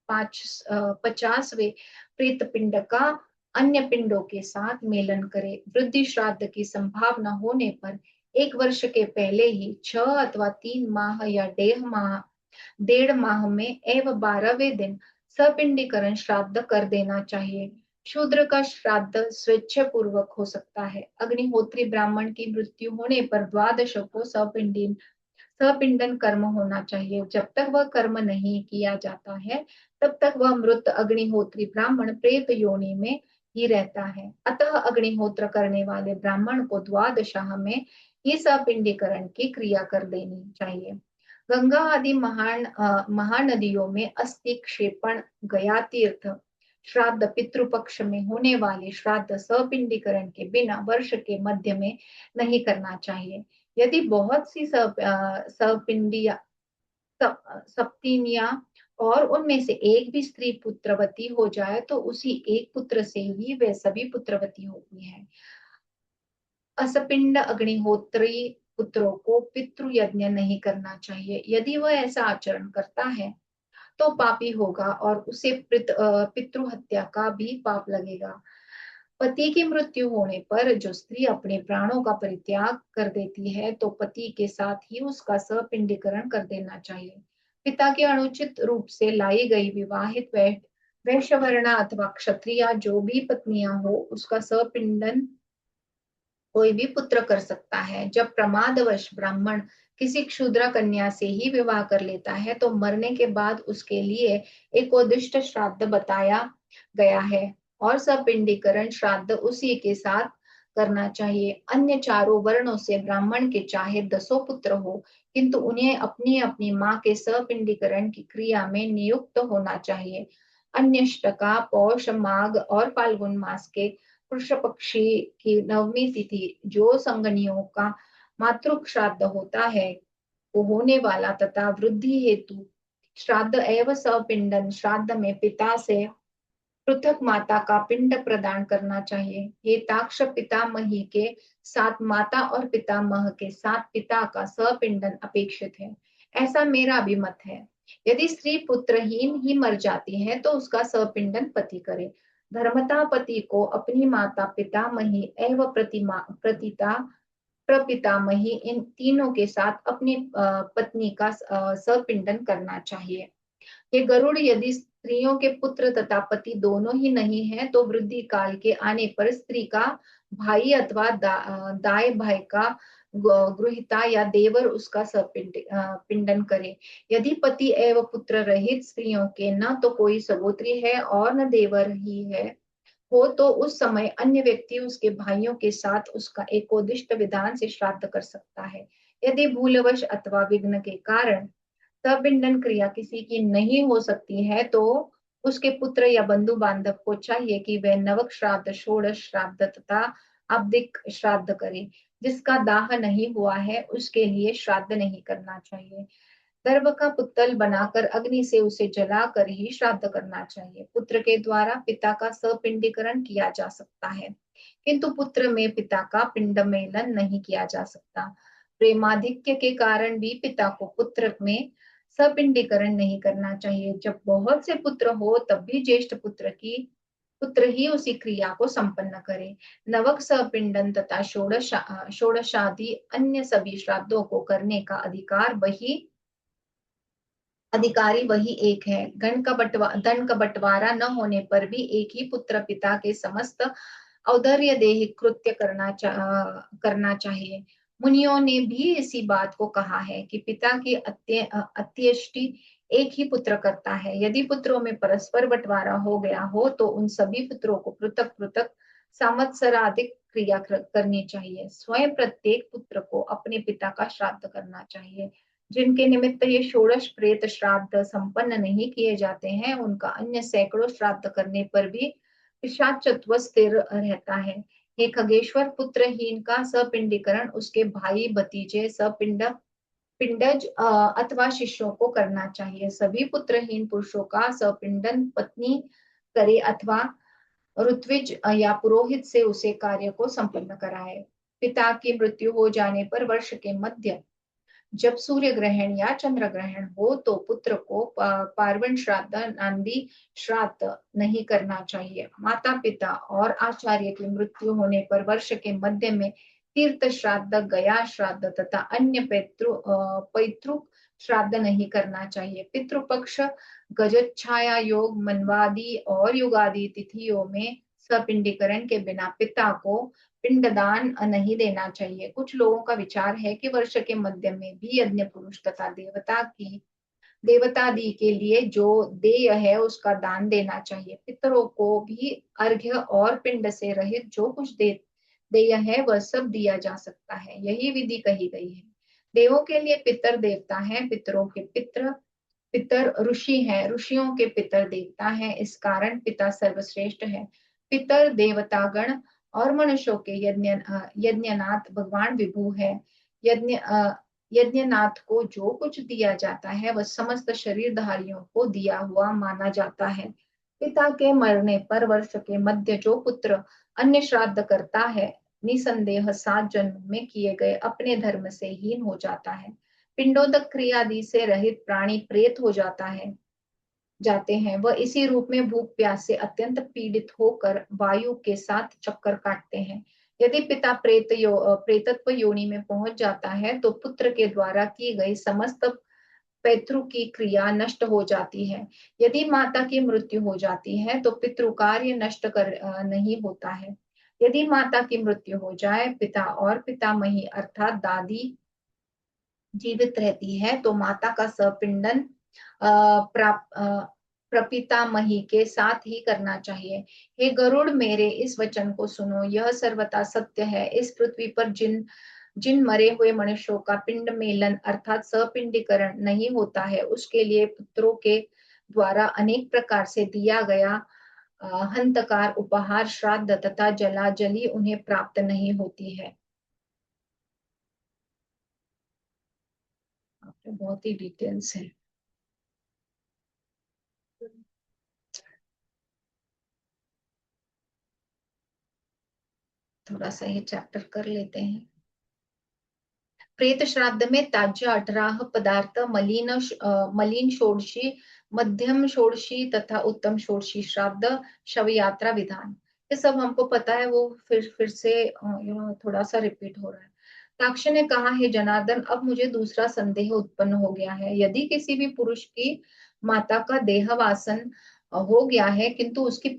50वें प्रेत पिंड का अन्य पिंडों के साथ मेलन करे। वृद्धि श्राद्ध की संभावना होने पर 1 वर्ष के पहले ही 6 अथवा 3 माह या 1.5 माह में एवं 12वें दिन सपिंडीकरण श्राद्ध कर देना चाहिए। शूद्र का श्राद्ध स्वेच्छा पूर्वक हो सकता है। अग्निहोत्री ब्राह्मण की मृत्यु होने पर द्वादश को सपिंडन कर्म होना चाहिए। जब तक वह कर्म नहीं किया जाता है तब तक वह मृत अग्निहोत्री ब्राह्मण प्रेत योनि में ही रहता है। अतः अग्निहोत्र करने वाले ब्राह्मण को द्वादशाह में ही सपिंडीकरण की क्रिया कर देनी चाहिए। गंगा आदि महानदियों में अस्थि क्षेपण, गया तीर्थ श्राद्ध, पितृपक्ष में होने वाले श्राद्ध सपिंडीकरण के बिना वर्ष के मध्य में नहीं करना चाहिए। यदि बहुत सी सपिंडिया सप्तिनिया और उनमें से एक भी स्त्री पुत्रवती हो जाए तो उसी एक पुत्र से ही वे सभी पुत्रवती होती हैं। असपिंड अग्निहोत्री पुत्रों को पितृ यज्ञ नहीं करना चाहिए। यदि वह ऐसा आचरण करता है तो पापी होगा और उसे पितृ हत्या का भी पाप लगेगा। पति की मृत्यु होने पर जो स्त्री अपने प्राणों का परित्याग कर देती है तो पति के साथ ही उसका सपिंडीकरण कर देना चाहिए। पिता के अनुचित रूप से लाई गई विवाहित वैश्य वर्ण अथवा क्षत्रिय जो भी पत्नियां हो उसका सपिंडन कोई भी पुत्र कर सकता है। जब प्रमादवश ब्राह्मण किसी क्षुद्र कन्या से ही विवाह कर लेता है तो मरने के बाद उसके लिए एक उद्दिष्ट श्राद्ध बताया गया है और सपिंडीकरण श्राद्ध उसी के साथ करना चाहिए। अन्य चारों वर्णों से ब्राह्मण के चाहे 10 पुत्र हो किंतु उन्हें अपनी अपनी माँ के सपिंडीकरण की क्रिया में नियुक्त होना चाहिए। अन्यष्टका, पौष, माघ और फाल्गुन मास के कृष्ण पक्षी की नवमी तिथि जो संगनियों का मातृ श्राद्ध होता है वो होने वाला तथा वृद्धि हेतु श्राद्ध एवं सपिंडन श्राद्ध में पिता से पृथक माता का पिंड प्रदान करना चाहिए। हेताक्ष, पितामही के साथ माता और पितामह के साथ पिता का सपिंडन अपेक्षित है, ऐसा मेरा भी मत है। यदि स्त्री पुत्रहीन ही मर जाती है तो उसका सपिंडन पति करे। धर्मता पति को अपनी माता, पितामही एवं प्रतिता प्रपितामही इन तीनों के साथ अपनी पत्नी का सपिंडन करना चाहिए। ये गरुड़ यदि स्त्रियों के पुत्र तथा पति दोनों ही नहीं है तो वृद्धि काल के आने पर स्त्री का भाई अथवा दाई भाई का गृहिता या देवर उसका पिंडन करे। यदि पति एवं पुत्र रहित स्त्रियों के न तो कोई सगोत्री है और न देवर ही है हो, तो उस समय अन्य व्यक्ति उसके भाइयों के साथ उसका एकोदिष्ट विधान से श्राद्ध कर सकता है। यदि भूलवश अथवा विघ्न के कारण सपिंडन क्रिया किसी की नहीं हो सकती है, तो उसके पुत्र या बंधु बांधव को चाहिए कि वह नवक श्राद्ध, षोडश श्राद्ध तथा अब्दिक श्राद्ध करे। जिसका दाह नहीं हुआ है उसके लिए श्राद्ध नहीं करना चाहिए। गर्भ का पुतल बनाकर अग्नि से उसे जलाकर ही श्राद्ध करना चाहिए। पुत्र के द्वारा पिता का सपिंडीकरण किया जा सकता है, किंतु पुत्र में पिता का पिंड मेलन नहीं किया जा सकता। प्रेमाधिक्य के कारण भी पिता को पुत्र में सपिंडीकरण नहीं करना चाहिए। जब बहुत से पुत्र हो तब भी ज्येष्ठ पुत्र ही उसी क्रिया को संपन्न करे। नवक सपिंडन तथा षोडशादि अन्य सभी श्राद्धों को करने का अधिकारी वही एक है। धन का बंटवारा न होने पर भी एक ही पुत्र पिता के समस्त औदर्य देह कृत्य करना चाहिए। मुनियों ने भी इसी बात को कहा है कि पिता की अत्यष्टि एक ही पुत्र करता है। यदि पुत्रों में परस्पर बंटवारा हो गया हो तो उन सभी पुत्रों को पृथक पृथक संवत्सराधिक क्रिया करनी चाहिए। स्वयं प्रत्येक पुत्र को अपने पिता का श्राद्ध करना चाहिए। जिनके निमित्त ये षोडश प्रेत श्राद्ध संपन्न नहीं किए जाते हैं, उनका अन्य सैकड़ों श्राद्ध करने पर भी पिशाचत्व स्थिर रहता है। हे खगेश्वर, पुत्रहीन का सपिंडीकरण उसके भाई भतीजे पिंडज अथवा शिष्यों को करना चाहिए। सभी पुत्रहीन पुरुषों का सपिंडन पत्नी करे अथवा ऋत्विज या पुरोहित से उसे कार्य को संपन्न कराए। पिता की मृत्यु हो जाने पर वर्ष के मध्य जब सूर्य ग्रहण या चंद्र ग्रहण हो तो पुत्र को पार्वण श्राद्ध नांदी श्राद्ध नहीं करना चाहिए। माता पिता और आचार्य की मृत्यु होने पर वर्ष के मध्य में तीर्थ श्राद्ध, गया श्राद्ध तथा अन्य पैतृक श्राद्ध नहीं करना चाहिए। पितृपक्ष, गजच्छाया योग, मनवादी और युगादि तिथियों में सपिंडीकरण के बिना पिता को पिंडदान नहीं देना चाहिए। कुछ लोगों का विचार है कि वर्ष के मध्य में भी यज्ञ पुरुष तथा देवतादि के लिए जो देय है उसका दान देना चाहिए। पितरों को भी अर्घ्य और पिंड से रहित जो कुछ देय है वह सब दिया जा सकता है। यही विधि कही गई है। देवों के लिए पितर देवता है, पितरों के पितर ऋषि हैं, ऋषियों के पितर देवता हैं। इस कारण पिता सर्वश्रेष्ठ है। पितर देवतागण और मनुष्यों के यज्ञनाथ भगवान विभु है। यज्ञनाथ को जो कुछ दिया जाता है वह समस्त शरीरधारियों को दिया हुआ माना जाता है। पिता के मरने पर वर्ष के मध्य जो पुत्र अन्य श्राद्ध करता है, निसंदेह 7 जन्म में किए गए अपने धर्म से हीन हो जाता है। पिंडोदक क्रियादि से रहित प्राणी प्रेत हो जाते हैं। वह इसी रूप में भूख प्यास से अत्यंत पीड़ित होकर वायु के साथ चक्कर काटते हैं। यदि पिता प्रेतत्व योनि में पहुंच जाता है तो पुत्र के द्वारा की गई समस्त पैतृ की क्रिया नष्ट हो जाती है। यदि माता की मृत्यु हो जाती है तो पितृ कार्य नहीं होता है। यदि माता की मृत्यु हो जाए, पिता और पितामही अर्थात दादी जीवित रहती है तो माता का सपिंडन प्रपितामही के साथ ही करना चाहिए। हे गरुड़, मेरे इस वचन को सुनो, यह सर्वथा सत्य है। इस पृथ्वी पर जिन जिन मरे हुए मनुष्यों का पिंड मेलन अर्थात सपिंडीकरण नहीं होता है, उसके लिए पुत्रों के द्वारा अनेक प्रकार से दिया गया हंतकार, उपहार, श्राद्ध तथा जलाजली उन्हें प्राप्त नहीं होती है। बहुत ही डिटेल्स है। थोड़ा सा ये चैप्टर कर लेते हैं। प्रेत श्राद्ध में ताज्य 18 पदार्थ, मलिन षोडशी, मध्यम षोडशी तथा उत्तम षोडशी श्राद्ध, शव यात्रा विधान, ये सब हमको पता है। वो फिर से थोड़ा सा रिपीट हो रहा है। ताक्ष ने कहा, हे जनार्दन, अब मुझे दूसरा संदेह उत्पन्न हो गया है। यदि किसी भी पुरुष की माता का देहवासन हो गया है किंतु उसकी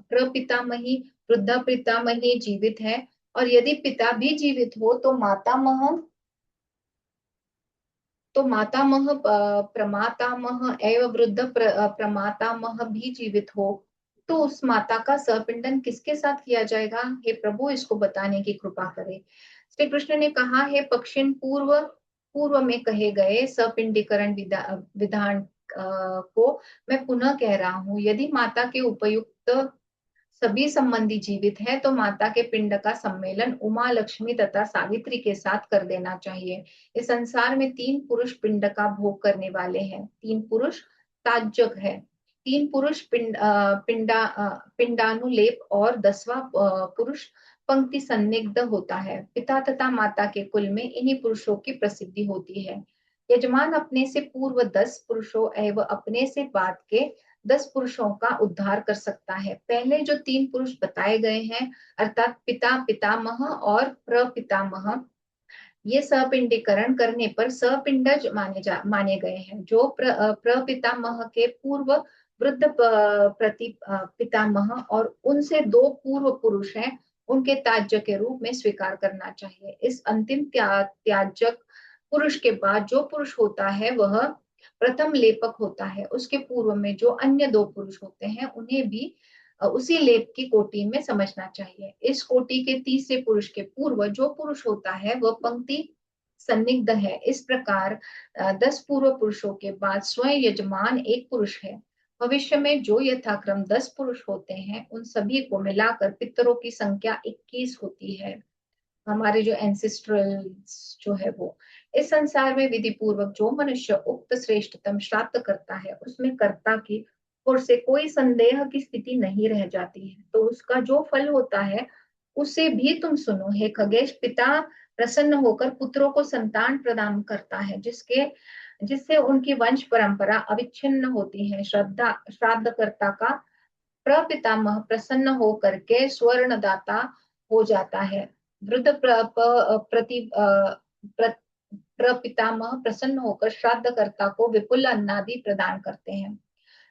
प्रपितामही वृद्धा पितामही जीवित है और यदि पिता भी जीवित हो तो मातामह प्रमातामह एवं वृद्ध प्रमातामह भी जीवित हो, तो उस माता का सहपिंडन किसके साथ किया जाएगा? हे प्रभु, इसको बताने की कृपा करें। श्री कृष्ण ने कहा, हे पक्षिण, पूर्व पूर्व में कहे गए सपिंडीकरण विधान को मैं पुनः कह रहा हूँ। यदि माता के उपयुक्त सभी संबंधी जीवित हैं, तो माता के पिंड का सम्मेलन उमा, लक्ष्मी तथा सावित्री के साथ कर देना चाहिए। इस संसार में 3 पुरुष पिंड का भोग करने वाले हैं। 3 पुरुष ताज्जक है। 3 पुरुष पिंडानुलेप और 10वां पुरुष पंक्ति सन्निग्ध होता है। पिता तथा माता के कुल में इन्हीं पुरुषों की प्रसिद्धि होती है। यजमान अपने से पूर्व 10 पुरुषों एवं अपने से बाद के 10 पुरुषों का उद्धार कर सकता है। पहले जो 3 पुरुष बताए गए हैं, अर्थात पिता, पितामह और प्रपितामह, ये सपिंडीकरण करने पर सपिंडज माने गए हैं। जो प्रपितामह के पूर्व वृद्ध प्रति पितामह और उनसे 2 पूर्व पुरुष हैं, उनके त्याज्य के रूप में स्वीकार करना चाहिए। इस अंतिम त्याज्यक पुरुष के बाद जो पुरुष होता है वह प्रथम लेपक होता है। उसके पूर्व में जो अन्य 2 पुरुष होते हैं, उन्हें भी उसी लेप की कोटि में समझना चाहिए। इस कोटि के तीसरे पुरुष के पूर्व जो पुरुष होता है वह पंक्ति सन्निग्ध है। इस प्रकार 10 पूर्व पुरुषों के बाद स्वयं यजमान एक पुरुष है। भविष्य में जो यथाक्रम 10 पुरुष होते हैं, उन सभी को मिलाकर पितरों की संख्या 21 होती है। हमारे जो एंसेस्ट्रल जो है वो, इस संसार में विधि पूर्वक जो मनुष्य उक्त श्रेष्ठतम श्राद्ध करता है, उसमें कर्ता की ओर से कोई संदेह की स्थिति नहीं रह जाती है। तो उसका जो फल होता है उसे भी तुम सुनो। हे खगेश, पिता प्रसन्न होकर पुत्रों को संतान प्रदान करता है, जिससे उनकी वंश परंपरा अविच्छिन्न होती है। श्राद्धकर्ता का प्रपितामह प्रसन्न हो करके स्वर्णदाता हो जाता है। वृद्ध प्रपितामह प्रसन्न होकर श्राद्धकर्ता को विपुल अन्नादि प्रदान करते हैं।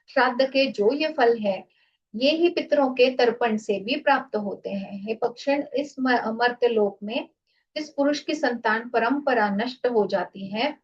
श्राद्ध के जो ये फल है, ये ही पितरों के तर्पण से भी प्राप्त होते हैं। हे पक्षिण, इस मर्त्यलोक में जिस पुरुष की संतान परंपरा नष्ट हो जाती है,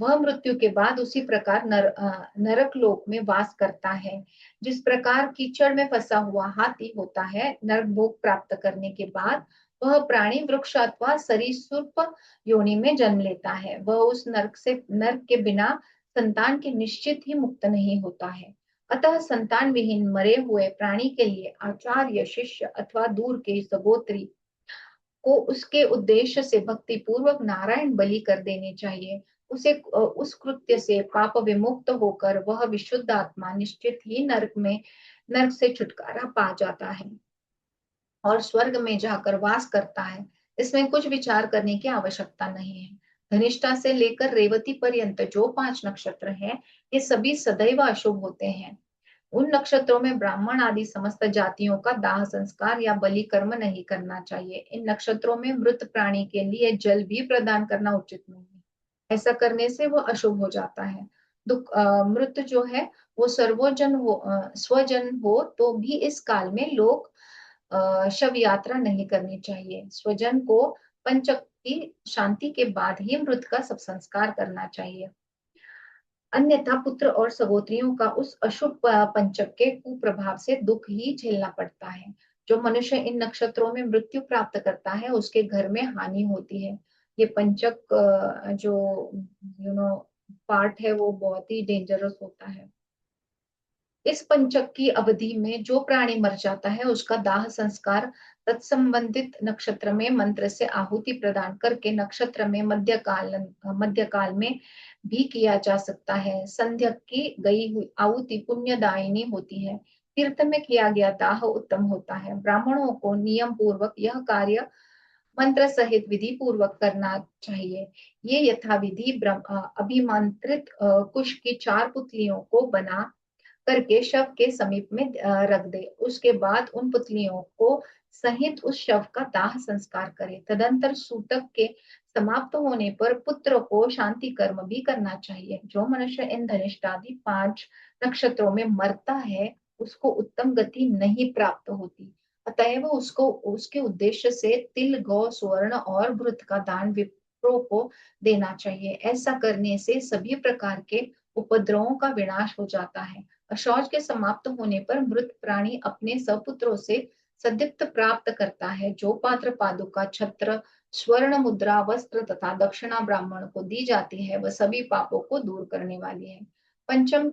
वह मृत्यु के बाद उसी प्रकार नरक लोक में वास करता है। जिस प्रकार कीचड़ में फंसा हुआ हाथी होता है, नरक भोग प्राप्त करने के बाद वह प्राणी वृक्ष अथवा सरीसृप योनि में जन्म लेता है। वह उस नरक के बिना संतान के निश्चित ही मुक्त नहीं होता है। अतः संतान विहीन मरे हुए प्राणी के लिए आचार्य, शिष्य अथवा दूर के सगोत्री को उसके उद्देश्य से भक्ति पूर्वक नारायण बलि कर देने चाहिए। उस कृत्य से पाप विमुक्त होकर वह विशुद्ध आत्मा निश्चित ही नरक से छुटकारा पा जाता है और स्वर्ग में जाकर वास करता है। इसमें कुछ विचार करने की आवश्यकता नहीं है। धनिष्ठा से लेकर रेवती पर्यंत जो 5 नक्षत्र हैं, ये सभी सदैव अशुभ होते हैं। उन नक्षत्रों में ब्राह्मण आदि समस्त जातियों का दाह संस्कार या बलि कर्म नहीं करना चाहिए। इन नक्षत्रों में मृत प्राणी के लिए जल भी प्रदान करना उचित नहीं है। ऐसा करने से वो अशुभ हो जाता है। मृत जो है वो स्वजन हो तो भी इस काल में लोग शव यात्रा नहीं करनी चाहिए। स्वजन को पंचक की शांति के बाद ही मृत का सब संस्कार करना चाहिए। अन्यथा पुत्र और सगोत्रियों का उस अशुभ पंचक के कुप्रभाव से दुख ही झेलना पड़ता है। जो मनुष्य इन नक्षत्रों में मृत्यु प्राप्त करता है, उसके घर में हानि होती है। ये पंचक जो पार्ट है वो बहुत ही डेंजरस होता है। इस पंचक की अवधि में जो प्राणी मर जाता है, उसका दाह संस्कार तत्संबंधित नक्षत्र में मंत्र से आहुति प्रदान करके नक्षत्र में मध्यकाल में भी किया जा सकता है। संध्या की गई हुई आहुति पुण्यदायिनी होती है। तीर्थ में किया गया दाह उत्तम होता है। ब्राह्मणों को नियम पूर्वक यह कार्य मंत्र सहित विधि पूर्वक करना चाहिए। ये यथाविधि अभिमंत्रित कुश की 4 पुतलियों को बना करके शव के समीप में रख दे। उसके बाद उन पुतलियों को सहित उस शव का दाह संस्कार करे। तदंतर सूतक के समाप्त होने पर पुत्र को शांति कर्म भी करना चाहिए। जो मनुष्य इन धनिष्ठादि 5 नक्षत्रों में मरता है, उसको उत्तम गति नहीं प्राप्त होती। अतएव उसको उसके उद्देश्य से तिल, गौ, स्वर्ण और घृत का दान विप्रों को देना चाहिए। ऐसा करने से सभी प्रकार के उपद्रवों का विनाश हो जाता है। शौच के समाप्त होने पर मृत प्राणी अपने सपुत्रों से सदीप्त प्राप्त करता है। जो पात्र पादुका, छत्र, स्वर्ण मुद्रा, वस्त्र तथा दक्षिणा ब्राह्मण को दी जाती है वह सभी पापों को दूर करने वाली है। पंचक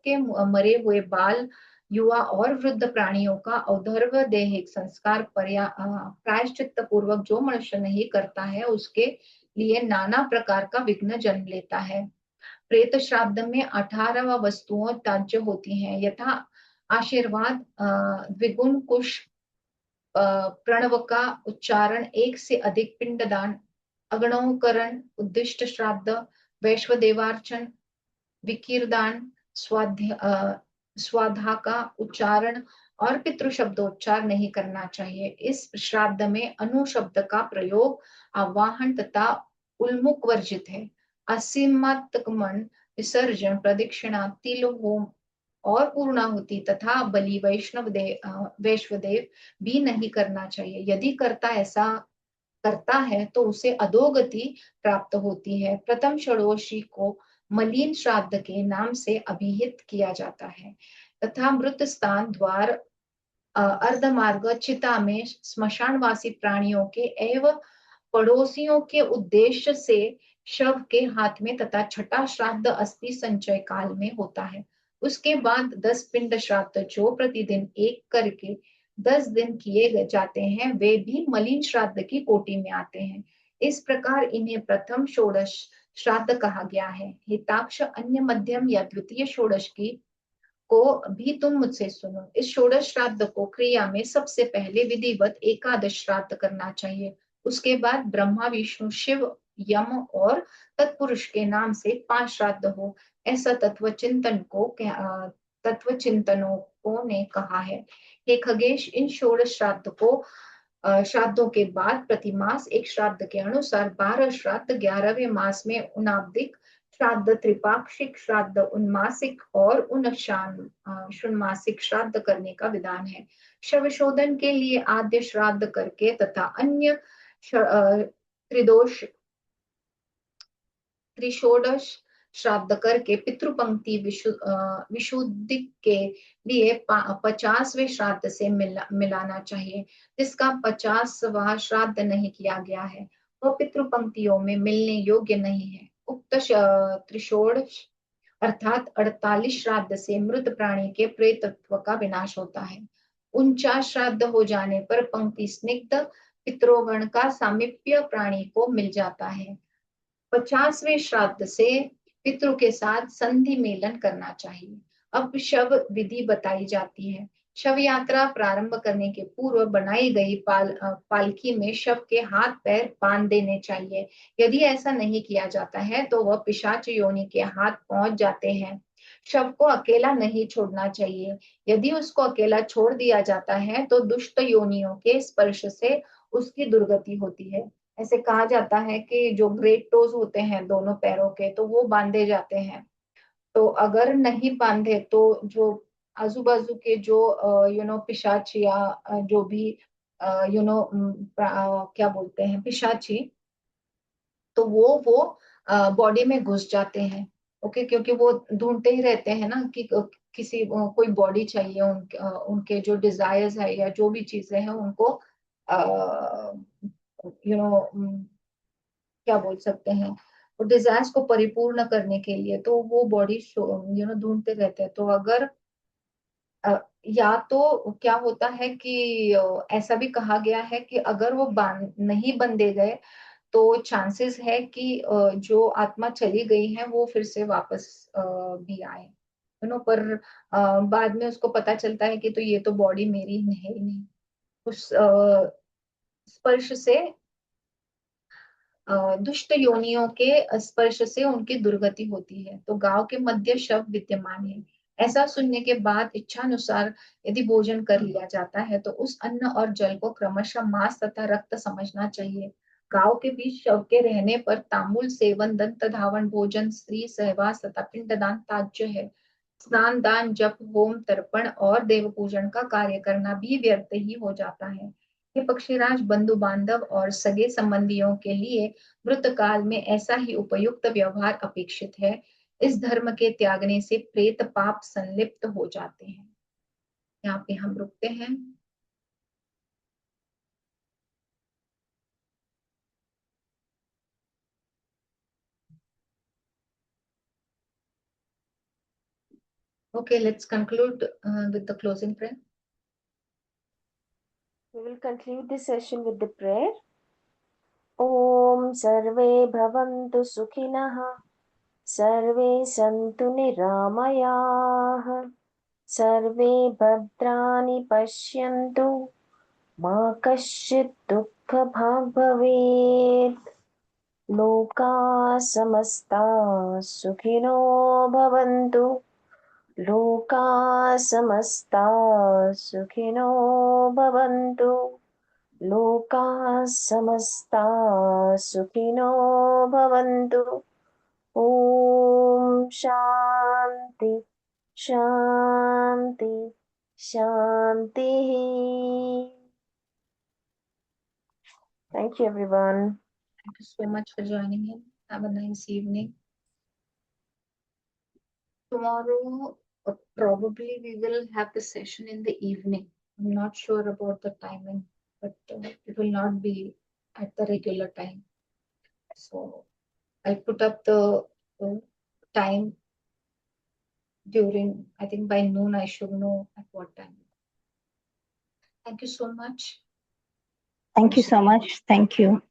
के मरे हुए बाल, युवा और वृद्ध प्राणियों का औदर्भ दैहिक संस्कार प्रायश्चित पूर्वक जो मनुष्य नहीं करता है उसके लिए नाना प्रकार का विघ्न जन्म लेता है। प्रेत श्राद्ध में 18 वस्तुओं त्याज्य होती हैं, यथा आशीर्वाद, द्विगुण कुश, प्रणव का उच्चारण, एक से अधिक पिंडदान, अग्नोकरण, उद्दिष्ट श्राद्ध, वैश्वदेवार्चन, विकीर्दान, स्वाधा का उच्चारण और पितृ शब्दोच्चार नहीं करना चाहिए। इस श्राद्ध में अनु शब्द का प्रयोग, आवाहन तथा उन्मुख वर्जित है। असीमात्मक विसर्जन, प्रदक्षिणा, तिल, होम और पूर्णाहुति तथा बलि वैश्वदेव भी नहीं करना चाहिए। यदि करता है तो उसे अधोगति प्राप्त होती है। प्रथम षोडशी को मलिन श्राद्ध के नाम से अभिहित किया जाता है तथा मृत स्थान द्वार, अर्धमार्ग, चिता में स्मशानवासी प्राणियों के एवं पड़ोसियों के उद्देश्य से शव के हाथ में तथा छठा श्राद्ध अस्थि संचय काल में होता है। उसके बाद 10 पिंड श्राद्ध जो प्रतिदिन एक करके 10 दिन किए जाते हैं वे भी मलिन श्राद्ध की कोटि में आते हैं। इस प्रकार इन्हें प्रथम षोडश श्राद्ध कहा गया है। हिताक्ष, अन्य मध्यम या द्वितीय षोडश की को भी तुम मुझसे सुनो। इस षोडश श्राद्ध को क्रिया में सबसे पहले विधिवत एकादश श्राद्ध करना चाहिए। उसके बाद ब्रह्मा, विष्णु, शिव, यम और तत्पुरुष के नाम से 5 श्राद्ध हो, ऐसा तत्व चिंतनों ने कहा है। हे खगेश, इन षोडश श्राद्धों के बाद प्रतिमास एक श्राद्ध के अनुसार 12 श्राद्ध, 11वें मास में उनाब्दिक श्राद्ध, त्रिपाक्षिक श्राद्ध, उन्मासिक और षुण्मासिक श्राद्ध करने का विधान है। शवशोधन के लिए आद्य श्राद्ध करके तथा अन्य त्रिदोष त्रिषोडश श्राद्ध करके पितृपंक्ति विशुद्धि के लिए 50वें श्राद्ध से मिलाना चाहिए। जिसका 50वां श्राद्ध नहीं किया गया है वह पितृपंक्तियों में मिलने योग्य नहीं है। उक्त त्रिषोडश अर्थात 48 श्राद्ध से मृत प्राणी के प्रेतत्व का विनाश होता है। 49 श्राद्ध हो जाने पर पंक्ति स्निग्ध पितरोगण का सामीप्य प्राणी को मिल जाता है। 50वें श्राद्ध से पितरों के साथ संधि मेलन करना चाहिए। अब शव विधि बताई जाती है। शव यात्रा प्रारंभ करने के पूर्व बनाई गई पालकी में शव के हाथ पैर बांध देने चाहिए। यदि ऐसा नहीं किया जाता है तो वह पिशाच योनि के हाथ पहुंच जाते हैं। शव को अकेला नहीं छोड़ना चाहिए। यदि उसको अकेला छोड़ दिया जाता है तो दुष्ट योनियों के स्पर्श से उसकी दुर्गति होती है। ऐसे कहा जाता है कि जो ग्रेट टोज होते हैं दोनों पैरों के तो वो बांधे जाते हैं। तो अगर नहीं बांधे तो जो आजू बाजू के जो पिशाच या जो भी क्या बोलते हैं पिशाची, तो वो बॉडी में घुस जाते हैं। ओके, क्योंकि वो ढूंढते ही रहते हैं ना कि किसी कोई बॉडी चाहिए, उनके जो डिजायर्स है या जो भी चीजें हैं उनको यू नो क्या बोल सकते हैं और डिजायर्स को परिपूर्ण करने के लिए तो वो बॉडी ढूंढते रहते हैं। तो अगर या तो क्या होता है कि ऐसा भी कहा गया है कि अगर वो नहीं बंधे गए तो चांसेस है कि जो आत्मा चली गई है वो फिर से वापस भी आए, पर बाद में उसको पता चलता है कि तो ये तो बॉडी मेरी है ही नहीं। उस स्पर्श से दुष्ट योनियों के स्पर्श से उनकी दुर्गति होती है। तो गांव के मध्य शव विद्यमान है। ऐसा सुनने के बाद इच्छानुसार यदि भोजन कर लिया जाता है तो उस अन्न और जल को क्रमशः मांस तथा रक्त समझना चाहिए। गांव के बीच शव के रहने पर तांबूल सेवन, दंत धावन, भोजन, स्त्री सहवास तथा पिंडदान त्याज्य है। स्नान, दान, जप, होम, तर्पण और देव पूजन का कार्य करना भी व्यर्थ ही हो जाता है। ये पक्षीराज, बंधु बांधव और सगे संबंधियों के लिए मृत काल में ऐसा ही उपयुक्त व्यवहार अपेक्षित है। इस धर्म के त्यागने से प्रेत पाप संलिप्त हो जाते हैं। यहाँ पे हम रुकते हैं। Okay, let's conclude with the closing prayer. We will conclude this session with the prayer. Om Sarve Bhavantu Sukhinah, Sarve Santu Niramayah, Sarve Bhadrani Pashyantu, Ma Kaschit Dukkha Bhag Bhavet, Loka Samasta Sukhino Bhavantu, Loka Samasta Sukhino Bhavantu, Loka Samasta Sukhino Bhavantu. Om Shanti Shanti Shanti. Thank you, everyone. Thank you so much for joining in. Have a nice evening. Tomorrow, probably we will have the session in the evening. I'm not sure about the timing, but it will not be at the regular time. So I'll put up the time during, I think by noon, I should know at what time. Thank you so much. Thank you so much. Thank you.